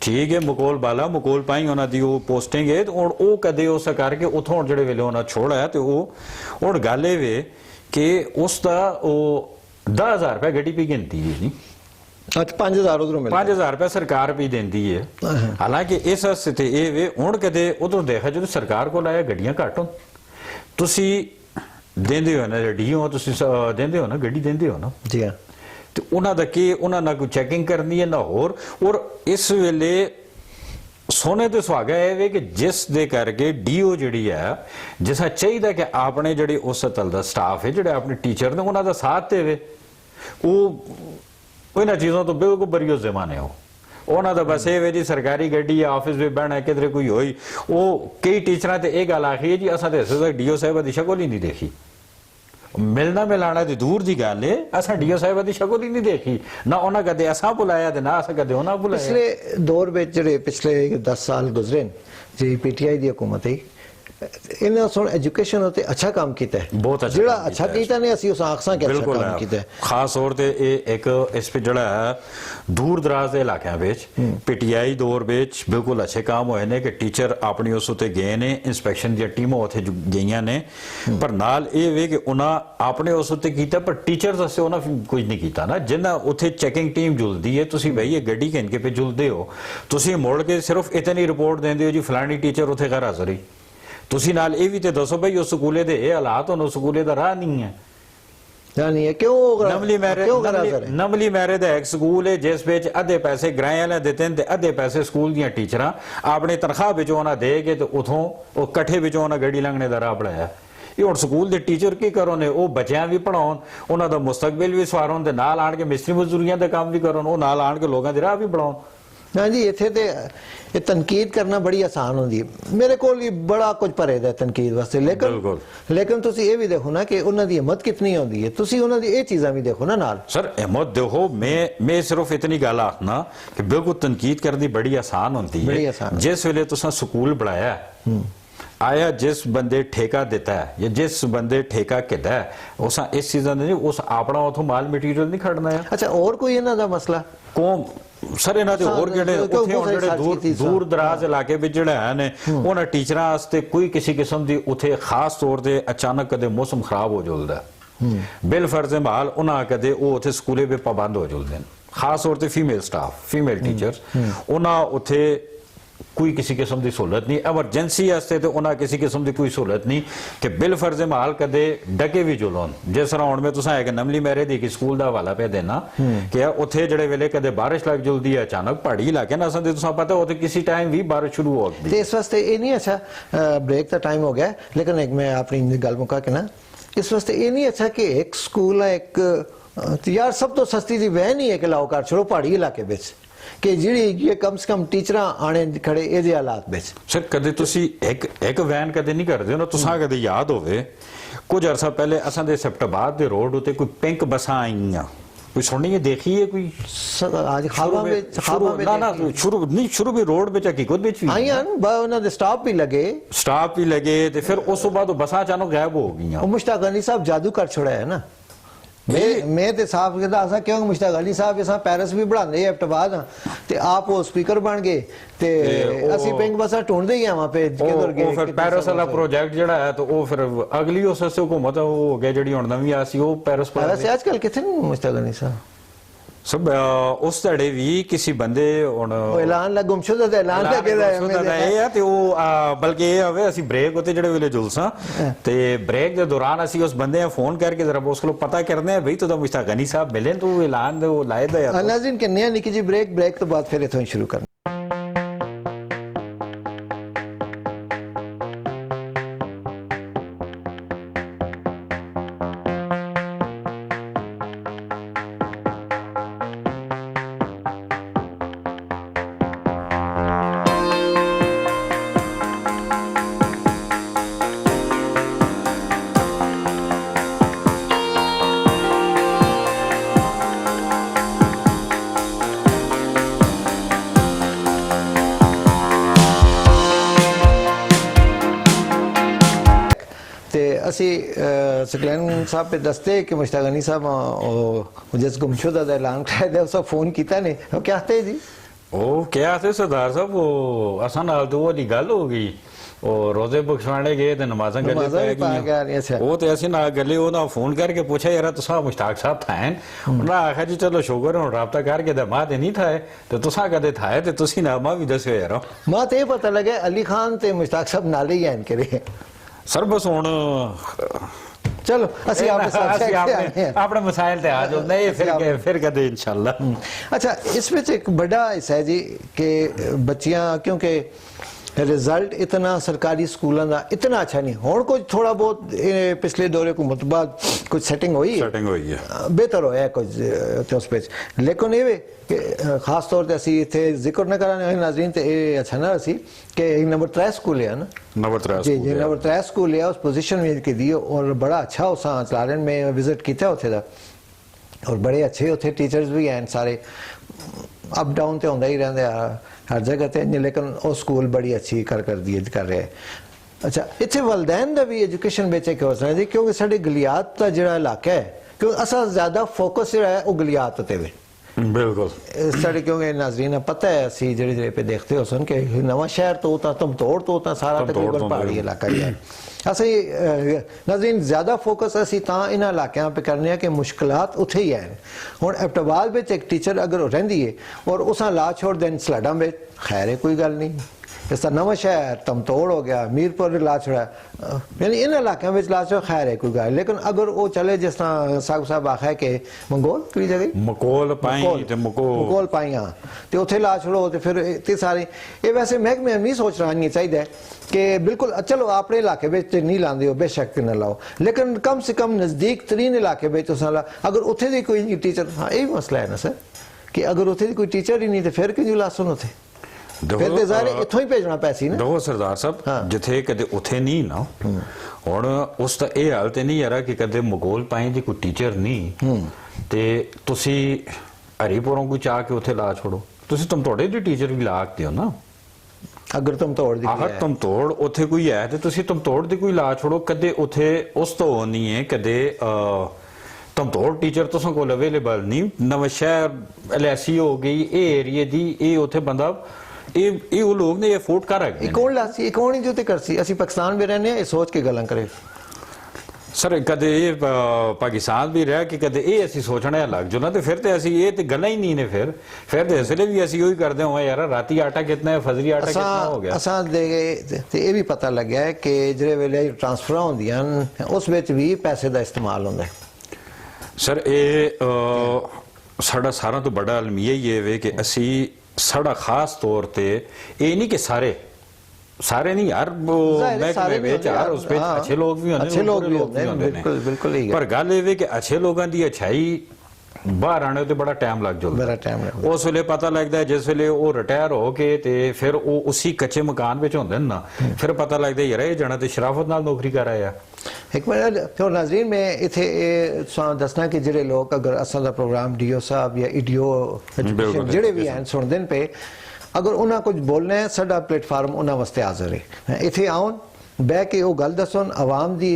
ਠੀਕ ਹੈ ਮੁਕੋਲ ਬਾਲਾ ਮੁਕੋਲ ਪਾਈ ਉਹਨਾਂ ਦੀ ਉਹ ਪੋਸਟਿੰਗ ਹੈ ਹੁਣ ਉਹ ਕਦੇ ਉਸ ਕਰਕੇ ਉਥੋਂ ਜਿਹੜੇ ਵੇਲੇ ਉਹਨਾਂ ਛੋੜਿਆ ਤੇ ਉਹ ਹੁਣ ਗੱਲ ਇਹ ਵੇ ਕਿ ਉਸ ਦਾ ਉਹ 10000 ਰੁਪਏ ਗੱਡੀ ਪੀ ਗਿਣਤੀ ਹੈ ਜੀ 5000 ਉਧਰੋਂ ਮਿਲਦਾ 5000 ਰੁਪਏ ਸਰਕਾਰ ਵੀ ਦਿੰਦੀ ਹੈ ਹਾਲਾਂਕਿ ਇਸ ਸਥਿਤੀ ਇਹ ਵੇ ਹੁਣ ਕਦੇ ਉਧਰੋਂ ਦੇਖਿਆ ਜਦੋਂ ਸਰਕਾਰ ਕੋਲ ਆਇਆ ਗੱਡੀਆਂ ਘੱਟ ਹੋਣ ਤੁਸੀਂ ਦਿੰਦੇ ਹੋ ਨਾ ਡੀਓ ਤੁਸੀਂ ਦਿੰਦੇ ਹੋ ਨਾ ਗੱਡੀ ਦਿੰਦੇ ਹੋ ਨਾ ਜੀ ਹਾਂ ਤੇ ਉਹਨਾਂ ਦਾ ਕੀ ਉਹਨਾਂ ਨਾਲ ਕੋਈ ਚੈਕਿੰਗ ਕਰਨੀ ਹੈ ਨਾ ਹੋਰ ਔਰ ਇਸ ਵੇਲੇ ਸੋਨੇ ਤੇ ਸੁਹਾਗਾ ਇਹ ਵੇ ਕਿ ਜਿਸ ਦੇ ਕਰਕੇ ਡੀਓ ਜਿਹੜੀ ਹੈ ਜਿਸਾ ਚਾਹੀਦਾ ਕਿ ਆਪਣੇ ਜਿਹੜੇ ਉਸ ਤਲ ਦਾ ਸਟਾਫ ਹੈ ਜਿਹੜੇ ਆਪਣੇ ਟੀਚਰ ਨੇ ਉਹਨਾਂ ਦਾ ਸਾਥ ਦੇਵੇ ਉਹ ਇਹਨਾਂ ਚੀਜ਼ਾਂ ਤੋਂ ਬਿਲਕੁਲ ਬਰੀਓ ਜ਼ਮਾਨੇ ਹੋ ਉਹਨਾਂ ਦਾ ਬਸ ਇਹ ਵੇ ਜੀ ਸਰਕਾਰੀ ਗੱਡੀ ਆ ਆਫਿਸ ਵਿੱਚ ਬਹਿਣਾ ਕਿਧਰੇ ਕੋਈ ਹੋਈ ਉਹ ਕਈ ਟੀਚਰਾਂ ਤੇ ਇਹ ਗੱਲ ਆਖੀ ਹੈ ਜੀ ਅਸਾਂ ਤੇ ਅਸੇ ਡੀਓ ਸਾਹਿਬ ਦੀ ਸ਼ਕਲ ਹੀ ਨਹੀਂ ਦੇਖੀ ਮਿਲਣਾ ਮਿਲਾਣਾ ਤੇ ਦੂਰ ਦੀ ਗੱਲ ਹੈ ਅਸਾਂ ਡੀਓ ਸਾਹਿਬ ਦੀ ਸ਼ਕਲ ਹੀ ਨਹੀਂ ਦੇਖੀ ਨਾ ਉਹਨਾਂ ਕਦੇ ਅਸਾਂ ਬੁਲਾਇਆ ਤੇ ਨਾ ਅਸਾਂ ਕਦੇ ਉਹਨਾਂ ਬੁਲਾਇਆ ਪਿਛਲੇ ਦੌਰ ਵਿੱਚ ਜਿਹੜੇ ਪਿਛਲੇ 10 ਸਾਲ ਗੁਜ਼ਰੇ ਨੇ ਜੀ ਪੀਟੀਆਈ ਦੀ ਹਕੂਮਤ ਹੈ ਇਹਨਾਂ ਸੋਣ ਐਜੂਕੇਸ਼ਨ ਉਤੇ ਅੱਛਾ ਕੰਮ ਕੀਤਾ ਹੈ ਬਹੁਤ ਅੱਛਾ ਜਿਹੜਾ ਕੰਮ ਅੱਛਾ ਕੀਤਾ ਕੀਤਾ ਨੇ ਅਸੀਂ ਉਸ ਆਖਸਾਂ ਕਿ ਅੱਛਾ ਬਿਲਕੁਲ ਕੰਮ ਕੀਤਾ ਹੈ ਖਾਸ ਤੌਰ ਤੇ ਇਹ ਇੱਕ ਇਸ ਵਿੱਚ ਜਿਹੜਾ ਹੈ ਦੂਰ ਦਰਾਜ਼ ਦੇ ਇਲਾਕਿਆਂ ਵਿੱਚ ਪੀਟੀਆਈ ਦੌਰ ਵਿੱਚ ਬਿਲਕੁਲ ਅੱਛੇ ਕੰਮ ਹੋਏ ਨੇ ਕਿ ਟੀਚਰ ਆਪਣੀ ਉਸ ਉਤੇ ਗਏ ਨੇ ਇਨਸਪੈਕਸ਼ਨ ਦੀਆਂ ਟੀਮਾਂ ਉੱਥੇ ਗਈਆਂ ਨੇ ਪਰ ਨਾਲ ਇਹ ਵੇ ਕਿ ਉਹਨਾਂ ਆਪਣੇ ਉਸ ਉਤੇ ਕੀਤਾ ਪਰ ਟੀਚਰਸ ਵਾਸਤੇ ਉਹਨਾਂ ਕੁਝ ਨਹੀਂ ਕੀਤਾ ਨਾ ਜਿੰਨਾ ਉੱਥੇ ਚੈਕਿੰਗ ਟੀਮ ਜੁਲਦੀ ਹੈ ਤੁਸੀਂ ਬਈ ਇਹ ਗੱਡੀ ਕਹਿਣ ਕੇ ਪੇ ਜੁਲਦੇ ਹੋ ਤੁਸੀਂ ਮੁੜ ਕੇ ਸਿਰਫ ਇਤਨੀ ਰਿਪੋਰਟ ਦਿੰਦੇ ਹੋ ਜੀ ਫਲਾਣੀ ਟੀਚਰ ਉੱਥੇ ਗੈਰ ਹਾਜ਼ਰ ਹੀ ਤੁਸੀਂ ਨਾਲ ਇਹ ਵੀ ਤੇ ਦੱਸੋ ਬਈ ਉਸ ਸਕੂਲੇ ਦੇ ਇਹ ਹਾਲਾਤ ਉਹਨੂੰ ਸਕੂਲੇ ਦਾ ਰਾਹ ਨਹੀਂ ਹੈ ਨਹੀਂ ਹੈ ਕਿਉਂ ਨਮਲੀ ਮੈਰੇ ਦਾ ਇੱਕ ਸਕੂਲ ਹੈ ਜਿਸ ਵਿੱਚ ਅੱਧੇ ਪੈਸੇ ਗ੍ਰਾਂਟ ਵਾਲੇ ਦਿੱਤੇ ਨੇ ਤੇ ਅੱਧੇ ਪੈਸੇ ਸਕੂਲ ਦੀਆਂ ਟੀਚਰਾਂ ਆਪਣੇ ਤਨਖਾਹ ਵਿੱਚੋਂ ਉਹਨਾਂ ਦੇ ਕੇ ਤੇ ਉਥੋਂ ਉਹ ਇਕੱਠੇ ਵਿੱਚੋਂ ਉਹਨਾਂ ਗੱਡੀ ਲੰਘਣੇ ਦਾ ਰਾਹ ਬਣਾਇਆ ਇਹ ਹੁਣ ਸਕੂਲ ਦੇ ਟੀਚਰ ਕੀ ਕਰੋ ਨੇ ਉਹ ਬੱਚਿਆਂ ਵੀ ਪੜਾਉਣ ਉਹਨਾਂ ਦਾ ਮੁਸਤਕਬਲ ਵੀ ਸਵਾਰਨ ਤੇ ਨਾਲ ਆਣ ਕੇ ਮਿਸਤਰੀ ਮਜ਼ਦੂਰੀਆਂ ਦਾ ਕੰਮ ਵੀ ਕਰਨ ਉਹ ਨਾਲ ਆਣ ਕੇ ਲੋਕਾਂ ਦੇ ਰਾਹ ਵੀ ਬਣਾਉਣ हाँ जी इत्थे ते ये तनकीद करना बड़ी आसान होंदी है मेरे को भी बड़ा कुछ भरे दा तनकीद वास्ते लेकिन तुसी ये भी देखो ना कि उन्हां दी हिम्मत कितनी होंदी है तुसी उन्हां दी ये चीज़ां भी देखो ना नाल सर हिम्मत देखो मैं सिर्फ इतनी गल आखना कि बिल्कुल तनकीद करनी बड़ी आसान होंदी है जिस वेले तुसां स्कूल बनाया आया जिस बंदे ठेका देता है या जिस बंदे ठेका किता है उस इस चीज़ां ने उस अपना उथों माल मटीरियल नहीं खड़ना है अच्छा और कोई इन्हां दा मसला कौम ਸਰ ਇਹਨਾਂ ਦੇ ਹੋਰ ਜਿਹੜੇ ਉੱਥੇ ਹੁਣ ਜਿਹੜੇ ਦੂਰ ਦਰਾਜ਼ ਇਲਾਕੇ ਵਿੱਚ ਜਿਹੜਾ ਹੈ ਨੇ ਉਹਨਾਂ ਟੀਚਰਾਂ ਵਾਸਤੇ ਕੋਈ ਕਿਸੇ ਕਿਸਮ ਦੀ ਉੱਥੇ ਖਾਸ ਤੌਰ ਤੇ ਅਚਾਨਕ ਕਦੇ ਮੌਸਮ ਖਰਾਬ ਹੋ ਜਾਂਦਾ ਬਿਲ ਫਰਜ਼ ਮਾਲ ਉਹਨਾਂ ਕਦੇ ਉਹ ਉੱਥੇ ਸਕੂਲੇ ਵੀ ਪਾਬੰਦ ਹੋ ਜਾਂਦੇ ਨੇ ਖਾਸ ਤੌਰ ਤੇ ਫੀਮੇਲ ਸਟਾਫ ਫੀਮੇਲ ਟੀਚਰਸ ਉਹਨਾਂ ਉੱਥੇ कोई किसी किस्म की सहूलत नहीं एमरजेंसी वास्ते तो उन्हें किसी किस्म की कोई सहूलत नहीं कि बिल फर्ज माल कदे डके भी जुलोन जिस तरह हुण में तुसां एक नमली मैरे दी स्कूल दा हवाला पे देना कि उत्थे जेड़े वेले कदे बारिश लग जुलदी है अचानक पहाड़ी इलाके ना असां तुसां पता उत्थे किसी टाइम भी बारिश शुरू हो गई ते इस वास्ते ये नहीं अच्छा ब्रेक का टाइम हो गया लेकिन एक मैं अपनी गल मुका के ना इस वास्ते ये नहीं अच्छा कि एक स्कूल है एक यार सब तो सस्ती दी वैन ही है कि लाओ कर छोड़ो पहाड़ी इलाके विच कि जिहड़ी ये कम से कम टीचर आने खड़े ਇਹਦੇ ਹਾਲਾਤ ਵਿੱਚ ਸਰ ਕਦੇ ਤੁਸੀਂ ਇੱਕ ਵੈਨ ਕਦੇ ਨਹੀਂ ਕਰਦੇ ਹੋ ਨਾ ਤੁਸੀਂ ਕਦੇ ਯਾਦ ਹੋਵੇ ਕੁਝ ਅਰਸਾ ਪਹਿਲੇ ਅਸਾਂ ਦੇ ਸੈਪਟਾਬਾਦ ਦੇ ਰੋਡ ਉਤੇ ਕੋਈ ਪਿੰਕ ਬੱਸਾਂ ਆਈਆਂ ਕੋਈ ਸੁਣੀ ਹੈ ਦੇਖੀ ਹੈ ਕੋਈ ਅੱਜ ਖਾਵਾ ਵਿੱਚ ਨਾ ਸ਼ੁਰੂ ਵੀ ਰੋਡ ਵਿੱਚ ਹਕੀਕਤ ਵਿੱਚ ਵੀ ਆਈਆਂ ਉਹਨਾਂ ਦੇ ਸਟਾਫ ਵੀ ਲੱਗੇ ਤੇ ਫਿਰ ਉਸ ਤੋਂ ਬਾਅਦ ਉਹ ਬੱਸਾਂ ਅਚਾਨਕ ਗਾਇਬ ਹੋ ਗਈਆਂ ਉਹ ਮੁਸ਼ਤਾਕ ਅਲੀ ਸਾਹਿਬ ਜਾਦੂ ਕਰ ਛੋੜਿਆ ਹੈ ਨਾ मैं ते साफ कहता असा क्यों मुश्ताक अली साहब असा पैरिस भी बढ़ाते हैं हफ्ताबाद ते आप वो स्पीकर बन गए ते असि पिंक बसा ढूंढते ही वहां पे किधर गए फिर पैरिस वाला प्रोजेक्ट जेड़ा है तो वो फिर अगली उस हुकूमत हो गया जेड़ी हुण नवीं आसी वो पैरिस आजकल किथे मुश्ताक अली साहब सब उस धड़े भी किसी बंदे हुण ऐलान ला गुमशुदा दा ऐलान लगेदा है ये ते वो बल्कि ये हवे असि ब्रेक होते जेड़े वेले जुलसा ते ब्रेक दे दौरान असि उस बंदे फोन करके जरा उस को पता करने भाई तो मुश्ताक गनी साहब मिले तो ऐलान वो लाए दा यार नाज़रीन किन्ने निकी जी ब्रेक तो बाद फिर इथों शुरू करना ਅਸੀਂ ਸਕਲੈਨ ਸਾਹਿਬ पे दसते कि मुश्ताक अली साहब जिस गुमशुदा का ऐलान कराया था उसको फोन किया ने वो क्या थे जी वो क्या थे सरदार साहब वो असा नाल तो वो गल हो गई और रोजे बख्शवाने गए ते नमाज़ां गले पै गईयां वो ते असीं ना गले ओना फोन करके पूछा यार तुसा मुश्ताक साहब थाएन उन्होंने आखिया जी चलो शुगर हुण राबता करके ते मां ते नहीं थाए ते तुसा कदे थाए ते तुसी ना मां भी दस्यो यार मां ते पता लगे अली खान ते मुश्ताक साहब नाले ही हैं करे सर बस हुण ਚਲੋ ਅਸੀਂ ਆਪਣੇ ਸਾਥ ਅਸੀਂ ਆਪਣੇ ਮਸਾਇਲ ਤੇ ਆ ਜਾਂਦੇ ਇਹ ਫਿਰ ਕਦੇ ਇਨਸ਼ਾਅੱਲਾ। अच्छा, इसमें एक बड़ा हिस्सा है जी कि बच्चियां, क्योंकि रिजल्ट इतना सरकारी स्कूलों का इतना अच्छा नहीं हुण, कुछ थोड़ा बहुत पिछले दौरे हुकूमत बाद कुछ सेटिंग हुई है, बेहतर होया कुछ ते उस विच, लेकिन ये कि खास तौर पर असी इत्थे जिक्र न कराने नाज़रीन ते अच्छा ना असी कि नंबर 3 स्कूल है ना, नंबर 3 जी जी नंबर 3 स्कूल है, उस पोजीशन में की दी और बड़ा अच्छा उस चलाने में विजिट किया उत्थे दा, और बड़े अच्छे उत्थे टीचर्स भी हैं सारे, अप डाउन तो होंदा ही रहिंदा हर जगह ते, लेकिन वो स्कूल बड़ी अच्छी कर रहे हैं। अच्छा, इत्थे वालदैन दा भी एजुकेशन बेच एक हो सकदा जी, क्योंकि साडे गलियात दा जिहड़ा इलाका है, क्योंकि असा ज्यादा फोकस जिहड़ा है वो गलियात ते वे बिल्कुल साढ़े, क्योंकि नाजरीन पता है असी जेड़े पे देखते हो सन कि नवा शहर तो तमतोड़ तो सारा तकरीबन पहाड़ी इलाका ही है। असी नाजरीन ज्यादा फोकस असी इन्हां इलाकों पे करने कि मुश्किलात उत्थे ही हैं। हुण एबटाबाद में एक टीचर अगर रहिंदी है और उसा ला छोड़ देन सलाडा में, खैर है कोई गल नहीं, इस तरह नवा शहर तमतोड़ हो गया, मीरपुर ला छोड़ा, यानी इन इलाकों में ला छोड़ खैर है कोई गल, लेकिन अगर वो चले जिस तरह साहब आखा है कि मंगोल की जगह मकोल पाई हाँ, तो उत्थे ला छोड़ो तो फिर इतने सारे ये वैसे महकमे नहीं सोच रहा नहीं चाहिए कि बिल्कुल चलो अपने इलाके में नहीं लाते हो बेशक न लाओ, लेकिन कम से कम नज़दीक तरीन इलाके में अगर उत्थे दी कोई टीचर, हाँ यही मसला है ना सर कि अगर उत्थे दी कोई टीचर ही नहीं तो फिर क्यों ला सुन उत्थे, फिर ते ज़ाहिर इत्थों ही भेजना पैसी ना। देखो सरदार साहब जिथे कदे उथे नहीं ना हुण उस दा ये हाल ते नहीं यारा कि कदे मगोल पाई दी कोई टीचर नहीं ते तुसी हरीपुरों को चाह के उथे ला छोड़ो, तुसी तमतोड़े दी टीचर भी ला के हो ना, अगर तमतोड़ दी तमतोड़ उथे कोई है ते तुसी तमतोड़ दी कोई ला छोड़ो, कदे उथे उस तो नहीं है कदे तमतोड़ टीचर तुसां कोल अवेलेबल नहीं, नवांशहर LSE हो गई ए एरिए दी ए उथे बंदा ये वो लोग ने अफोर्ड कर रखे कौन लासी कौन ही जो ते करसी, असी पाकिस्तान में रहने ये सोच के गल्लां करे सर, कदे ये पाकिस्तान भी रह कि कदे ये असी सोचने लग जो ना तो फिर ते असी ये ते गल्लां ही नहीं ने, फिर ते इसलिए भी असी वही करदे हो यार राती आटा कितना है फजरी आटा कितना हो गया। असा दे ते ये भी पता लग गया है कि जेड़े वेले ट्रांसफर होंदियां उस विच भी पैसे दा इस्तेमाल होंदा है। सर ये साडा सारा तो बड़ा अलमिया ही है कि असी साड़ा खास तौर पे ये नहीं कि सारे नहीं यार महकमे विच यार उस पे अच्छे लोग भी होंदे, अच्छे लोग भी होंदे बिल्कुल बिल्कुल ही, पर गल ये कि अच्छे लोगों की अच्छाई बाहर आने ते बड़ा टाइम लग जाता, बड़ा टाइम उस वेले पता लगता है जिस वेले वो रिटायर हो के ते फिर वो उसी कच्चे मकान विच होंदे ना, फिर पता लगता यार ये जना ते शराफत नाल नौकरी कर आया। एक मिनट तो नाजरीन में इथे दसना कि जेडे लोग अगर असा दा प्रोग्राम DO साहब या EDO जेडे भी हैं सुनते पे, अगर उन्हें कुछ बोलना है साडा प्लेटफार्म उन्होंने वास्ते हाजिर है, इथे आउन बह के वो गल दसन आवाम की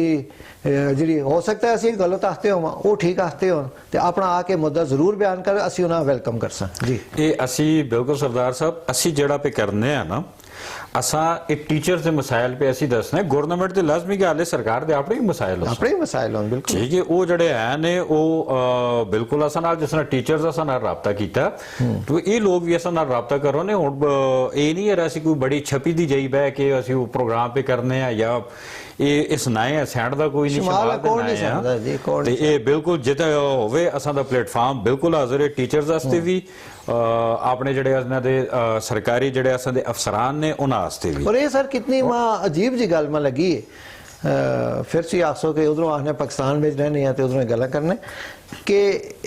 जी हो सकता है असी गलत आखते हो वो ठीक आखते हो तो अपना आके मुद्दा जरूर बयान कर असी उन्हें वेलकम कर सा जी। ये असी बिल्कुल सरदार साहब असी जेड़ा पे करने हैं ना असा एक टीचर के मसाइल पे असी दसने, गवर्नमेंट के लाजमी गल है सरकार के अपने ही मसाइल होन बिल्कुल ठीक है, वो जड़े है ने वो बिल्कुल असा नाल जिस तरह टीचर्स असा नाल राबता कीता तो ये लोग भी असा नाल राबता करो ने, हुण ये नहीं है असी कोई बड़ी छपी दी जाई बह के असी वो प्रोग्राम पे करने हैं या ये इस नाए सैंड दा कोई नहीं शमाल ते ये बिल्कुल जिते होवे असा दा प्लेटफार्म बिल्कुल हाजिर है टीचर्स वास्ते भी अपने जड़े इन्हां दे सरकारी जड़े असां दे अफसरान ने उन्हां वास्ते भी। और ये सर कितनी अजीब जी गल में लगी है, फिर से आखो कि उधरों आखने पाकिस्तान में रहने हैं तो उधरों गल्लां करने कि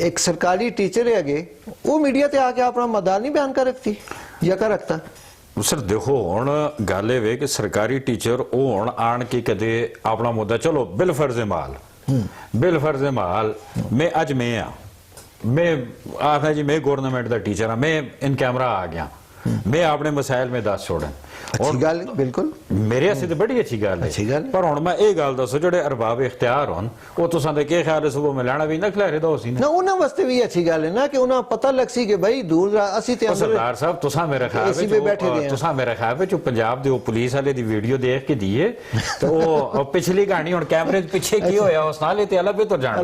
एक सरकारी टीचर है अगे वो मीडिया ते आके अपना मदार नहीं बयान कर रखती या कर रखता। सर देखो हुण गल वे कि सरकारी टीचर वो हुण आन के कदे अपना मुद्दा चलो बिल फर्जे माल मैं अज मैं हाँ मैं आखना जी मैं गवर्नमेंट का टीचर हाँ मैं इन कैमरा आ गया मैं अपने मसाइल में दस छोड़े अच्छी गल बिल्कुल मेरे आस्ते तो बड़ी अच्छी गल है, पर हुण मैं ये गल दसो जेडे अरबाब इख्तियार होन वो तुसां दे के ख्याल है सुबह में लाना भी ना खिलारे दो सी ना उन्हां वास्ते भी अच्छी गल है ना कि उन्हां पता लग सी कि भाई दूर असी ते सरदार साहब तुसां मेरे ख्याल विच पंजाब दे ओ पुलिस वाले दी वीडियो देख के दिए तो वो पिछली कहानी हुण कैमरे पीछे की होया उस नाल ते अलग बेहतर जान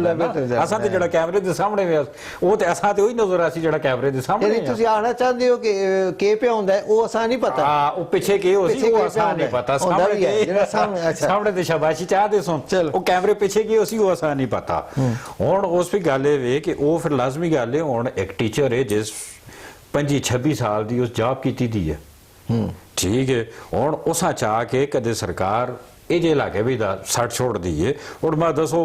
असां ते जेड़ा कैमरे दे सामने वे वो ते असां ते ओही नजर आसी जेड़ा कैमरे दे सामने तुसीं आखना चाहंदे हो कि ਕੀ ਪਿਆ ਹੁੰਦਾ ਹੈ, ਉਹ ਅਸਾਂ ਨਹੀਂ ਪਤਾ। ਹਾਂ, ਉਹ ਪਿੱਛੇ ਕੀ ਹੋ ਸੀ ਪਿੱਛੇ ਉਹ ਕੀ ਆਸਾਨ ਨਹੀਂ ਹੁੰਦਾ ਪਤਾ। ਹੁੰਦਾ ਸਾਹਮਣੇ ਵੀ ਹੈ, ਜਿਹੜਾ ਸਾਹਮਣੇ ਅੱਛਾ ਸਾਹਮਣੇ ਤੇ ਸ਼ਾਬਾਸ਼ੀ ਚਾਹਦੇ ਸੁਣ, ਚਲੋ। ਉਹ ਕੈਮਰੇ ਪਿੱਛੇ ਕੀ ਹੋ ਸੀ ਉਹ ਆਸਾਨ ਨਹੀਂ ਪਤਾ। ਹੁਣ ਉਸ ਵੀ ਗੱਲ ਇਹ ਵੇ ਕਿ ਉਹ ਫਿਰ ਲਾਜ਼ਮੀ ਗੱਲ ਹੈ, ਹੁਣ ਇੱਕ ਟੀਚਰ ਹੈ ਜਿਸ 25-26 ਸਾਲ ਦੀ ਉਸ ਜੌਬ ਕੀਤੀ ਦੀ ਹੈ, ਠੀਕ ਹੈ, ਹੁਣ ਉਸਾਂ ਚਾਹ ਕੇ ਕਦੇ ਸਰਕਾਰ ਇਹ ਜੇ ਇਲਾਕੇ ਵੀ ਦਾ ਸੱਟ ਛੋੜ ਦਈਏ। ਹੁਣ ਮੈਂ ਦੱਸੋ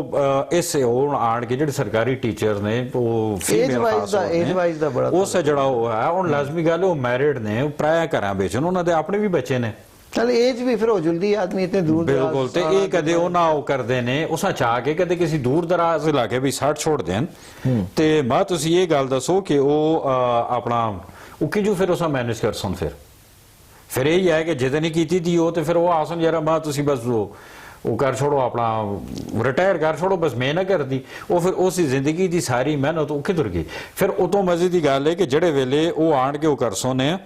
ਇਸ ਹੁਣ ਆਣ ਕੇ ਜਿਹੜੇ ਸਰਕਾਰੀ ਟੀਚਰ ਨੇ ਉਹ ਫੀਮੇਲ ਖਾਸ age wise ਦਾ ਬੜਾ ਉਸ ਜਿਹੜਾ ਉਹ ਹੈ, ਹੁਣ ਲਾਜ਼ਮੀ ਗੱਲ ਉਹ ਮੈਰਿਡ ਨੇ, ਉਹ ਪ੍ਰਾਇਆ ਘਰਾਂ ਵਿੱਚ ਉਹਨਾਂ ਦੇ ਆਪਣੇ ਵੀ ਬੱਚੇ ਨੇ। ਚਲ ਏਜ ਵੀ ਫਿਰ ਹੋ ਜਲਦੀ, ਆਦਮੀ ਇਤਨੇ ਦੂਰ ਬਿਲਕੁਲ, ਤੇ ਇਹ ਕਦੇ ਉਹ ਨਾ ਉਹ ਕਰਦੇ ਨੇ ਉਸਾਂ ਚਾਹ ਕੇ ਕਦੇ ਕਿਸੇ ਦੂਰ ਦਰਾਜ਼ ਇਲਾਕੇ ਵੀ ਸੱਟ ਛੋੜ ਦੇਣ। ਤੇ ਮੈਂ ਤੁਸੀਂ ਇਹ ਗੱਲ ਦੱਸੋ ਕਿ ਉਹ ਆਪਣਾ ਉਹ ਕਿਜੂ ਫਿਰ ਉਸਾਂ ਮੈਨੇਜ ਕਰ ਸੁਣ ਫਿਰ ਇਹ ਹੈ ਕਿ ਜਿਹਦੇ ਨਹੀਂ ਕੀਤੀ ਦੀ ਉਹ ਤੇ ਫਿਰ ਉਹ ਆਸਨ ਯਾਰ ਮੈਂ ਤੁਸੀਂ ਬਸ ਉਹ ਕਰ ਛੋੜੋ, ਆਪਣਾ ਰਿਟਾਇਰ ਕਰ ਛੋੜੋ, ਬਸ ਮੈਂ ਨਾ ਕਰਦੀ। ਉਹ ਫਿਰ ਉਸ ਜ਼ਿੰਦਗੀ ਦੀ ਸਾਰੀ ਮਿਹਨਤ ਉਹ ਕਿਧਰ ਗਈ। ਫਿਰ ਉਤੋਂ ਮਜ਼ੇ ਦੀ ਗੱਲ ਹੈ ਕਿ ਜਿਹੜੇ ਵੇਲੇ ਉਹ ਆਣ ਕੇ ਉਹ ਕਰ ਸੋਨੇ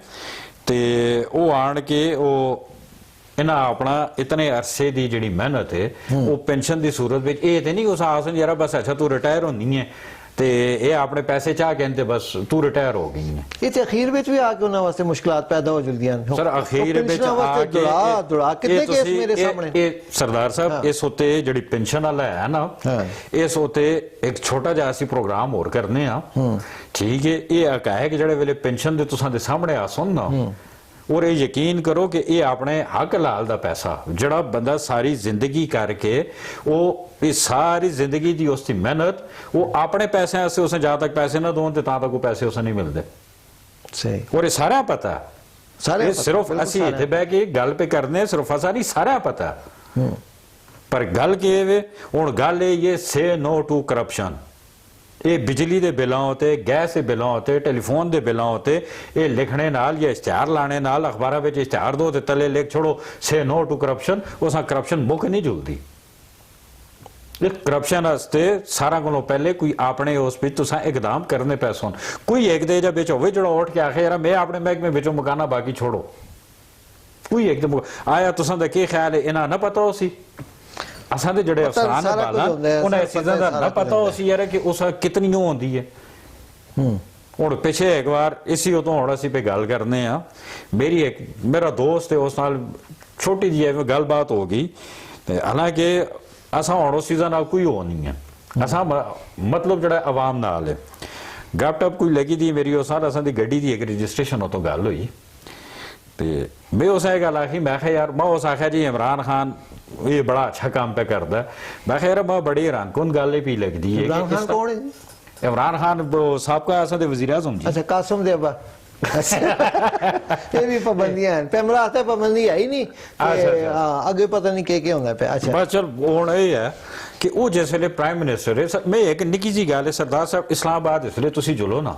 ਤੇ ਉਹ ਆਣ ਕੇ ਉਹ ਇਹਨਾਂ ਆਪਣਾ ਇਤਨੇ ਅਰਸੇ ਦੀ ਜਿਹੜੀ ਮਿਹਨਤ ਹੈ ਉਹ ਪੈਨਸ਼ਨ ਦੀ ਸੂਰਤ ਵਿੱਚ ਇਹ ਤੇ ਨਹੀਂ ਉਸ ਆਸਨ ਯਾਰ ਬਸ ਅੱਛਾ ਤੂੰ ਰਿਟਾਇਰ ਹੁੰਦੀ ਹੈ ਤੇ ਇਹ ਆਪਣੇ ਪੈਸੇ ਚਾਹ ਕਹਿੰਦੇ ਬਸ ਤੂੰ ਰਿਟਾਇਰ ਹੋ ਗਈ ਹੈ। ਇਹ ਤੇ ਅਖੀਰ ਵਿੱਚ ਵੀ ਆ ਕੇ ਉਹਨਾਂ ਵਾਸਤੇ ਮੁਸ਼ਕਲਾਤ ਪੈਦਾ ਹੋ ਜਲਦੀਆਂ ਨੇ ਸਰ। ਅਖੀਰ ਵਿੱਚ ਆ ਕੇ ਦੁੜਾ ਕਿੰਨੇ ਕੇਸ ਮੇਰੇ ਸਾਹਮਣੇ। ਇਹ ਸਰਦਾਰ ਸਾਹਿਬ ਇਸ ਉਤੇ ਜਿਹੜੀ ਪੈਨਸ਼ਨ ਵਾਲਾ ਹੈ ਨਾ, ਇਸ ਉਤੇ ਇੱਕ ਛੋਟਾ ਜਿਹਾ ਅਸੀਂ ਪ੍ਰੋਗਰਾਮ ਹੋਰ ਕਰਨੇ ਆ, ਠੀਕ ਹੈ। ਇਹ ਹੈ ਕਿ ਜਿਹੜੇ ਵੇਲੇ ਪੈਨਸ਼ਨ ਦੇ ਤੁਸਾਂ ਦੇ ਸਾਹਮਣੇ ਆ ਸੁਣ ਨਾ, ਔਰ ਇਹ ਯਕੀਨ ਕਰੋ ਕਿ ਇਹ ਆਪਣੇ ਹੱਕ ਹਲਾਲ ਦਾ ਪੈਸਾ ਜਿਹੜਾ ਬੰਦਾ ਸਾਰੀ ਜ਼ਿੰਦਗੀ ਕਰਕੇ ਉਹ ਇਹ ਸਾਰੀ ਜ਼ਿੰਦਗੀ ਦੀ ਉਸ ਦੀ ਮਿਹਨਤ ਉਹ ਆਪਣੇ ਪੈਸਿਆਂ से उसे जहाँ तक पैसे ना दोन ਤਾਂ ਤੱਕ ਉਹ ਪੈਸੇ ਉਸੇ ਨਹੀਂ ਮਿਲਦੇ। ਸਹੀ। ਔਰ ਇਹ ਸਾਰਾ ਪਤਾ ਸਾਰੇ ਸਿਰਫ ਅਸੀਂ ਇੱਥੇ ਬਹਿ ਕੇ ਗੱਲ पे करने सिर्फ सारी सारा पता पर गल की वे ਹੁਣ ਗੱਲ ਇਹ से नो टू करप्शन। ਇਹ ਬਿਜਲੀ ਦੇ ਬਿੱਲਾਂ ਉਤੇ, ਗੈਸ ਦੇ ਬਿੱਲਾਂ ਉਤੇ, ਟੈਲੀਫੋਨ ਦੇ ਬਿੱਲਾਂ ਉਤੇ ਇਹ ਲਿਖਣੇ ਨਾਲ ਜਾਂ ਇਸ਼ਤਿਹਾਰ ਲਾਣੇ ਨਾਲ ਅਖਬਾਰਾਂ ਵਿੱਚ ਇਸ਼ਤਿਹਾਰ ਦੋ ਤੇ ਤਲੇ ਲਿਖ ਛੋੜੋ ਸੇ ਨੋ ਟੂ ਕਰਪਸ਼ਨ। ਉਸਾਂ ਕਰਪਸ਼ਨ ਮੁੱਕ ਨਹੀਂ ਜੁਲਦੀ। ਇਹ ਕਰਪਸ਼ਨ ਵਾਸਤੇ ਸਾਰਾ ਕੋਲੋਂ ਪਹਿਲੇ ਕੋਈ ਆਪਣੇ ਉਸ ਵਿੱਚ ਤੁਸਾਂ ਇਕਦਾਮ ਕਰਨੇ ਪੈ ਸੁਣ। ਕੋਈ ਇੱਕ ਦੇ ਜਾਂ ਵਿੱਚ ਹੋਵੇ ਜਿਹੜਾ ਉੱਠ ਕੇ ਆਖੇ ਯਾਰ ਮੈਂ ਆਪਣੇ ਮਹਿਕਮੇ ਵਿੱਚੋਂ ਮਕਾਨਾ ਬਾਕੀ ਛੋੜੋ। ਕੋਈ ਇੱਕਦਮ ਆਇਆ ਤੁਸਾਂ ਦਾ ਕੀ ਖਿਆਲ ਹੈ ਇਹਨਾਂ ਨਾ ਪਤਾ ਹੋ ਸੀ ਅਸਾਂ ਦੇ ਜਿਹੜੇ ਅਫਸਾਨ ਵਾਲਾ ਉਹਨਾਂ ਇਸ ਚੀਜ਼ਾਂ ਦਾ ਨਾ ਪਤਾ ਹੋ ਸੀ ਯਾਰ ਕਿ ਉਸ ਕਿਤਨੀ ਹੁੰਦੀ ਹੈ। ਹੁਣ ਪਿੱਛੇ ਇੱਕ ਵਾਰ ਇਸੀ ਉਤੋਂ ਹੁਣ ਅਸੀਂ ਪੇ ਗੱਲ ਕਰਨੇ ਆ, ਮੇਰਾ ਦੋਸਤ ਹੈ ਉਸ ਨਾਲ ਛੋਟੀ ਜਿਹੀ ਐਵੇਂ ਗੱਲਬਾਤ ਹੋ ਗਈ ਤੇ ਹਾਲਾਂਕਿ ਅਸਾਂ ਹੁਣ ਉਸ ਚੀਜ਼ਾਂ ਨਾਲ ਕੋਈ ਹੋ ਨਹੀਂ ਹੈ। ਅਸਾਂ ਮਤਲਬ ਜਿਹੜਾ ਆਵਾਮ ਨਾਲ ਹੈ ਗੱਪ ਟਪ ਕੋਈ ਲੱਗੀ ਦੀ ਮੇਰੀ ਉਸ ਨਾਲ ਅਸਾਂ ਦੀ ਗੱਡੀ ਦੀ ਇੱਕ ਰਜਿਸਟ੍ਰੇਸ਼ਨ ਉਤੋਂ ਗੱਲ ਹੋਈ ਤੇ ਮੈਂ ਉਸ ਇਹ ਗੱਲ ਆਖੀ ਮੈਂ ਕਿਹਾ ਯਾਰ ਮੈਂ ਉਸ ਆਖਿਆ ਜੀ ਇਮਰਾਨ ਖਾਨ ਇਹ ਬੜਾ ਅੱਛਾ ਕੰਮ पे करता है। मैं यार मैं बड़ी हैरानकुन गल भी लगती है। इमरान खान कौन है? इमरान खान साबका असद वज़ीर आज़म जी। अच्छा कासिम दे अब्बा। ये भी पाबंदियां हैं पे हमरा आते पाबंदी है ही नहीं आगे पता नहीं के होंदा पे। अच्छा बस चल हुण ये है कि वो जिस वेले प्राइम मिनिस्टर है मैं एक निक्की जी गल है सरदार साहब इस्लामाबाद इस वेले तुसी जुलो ना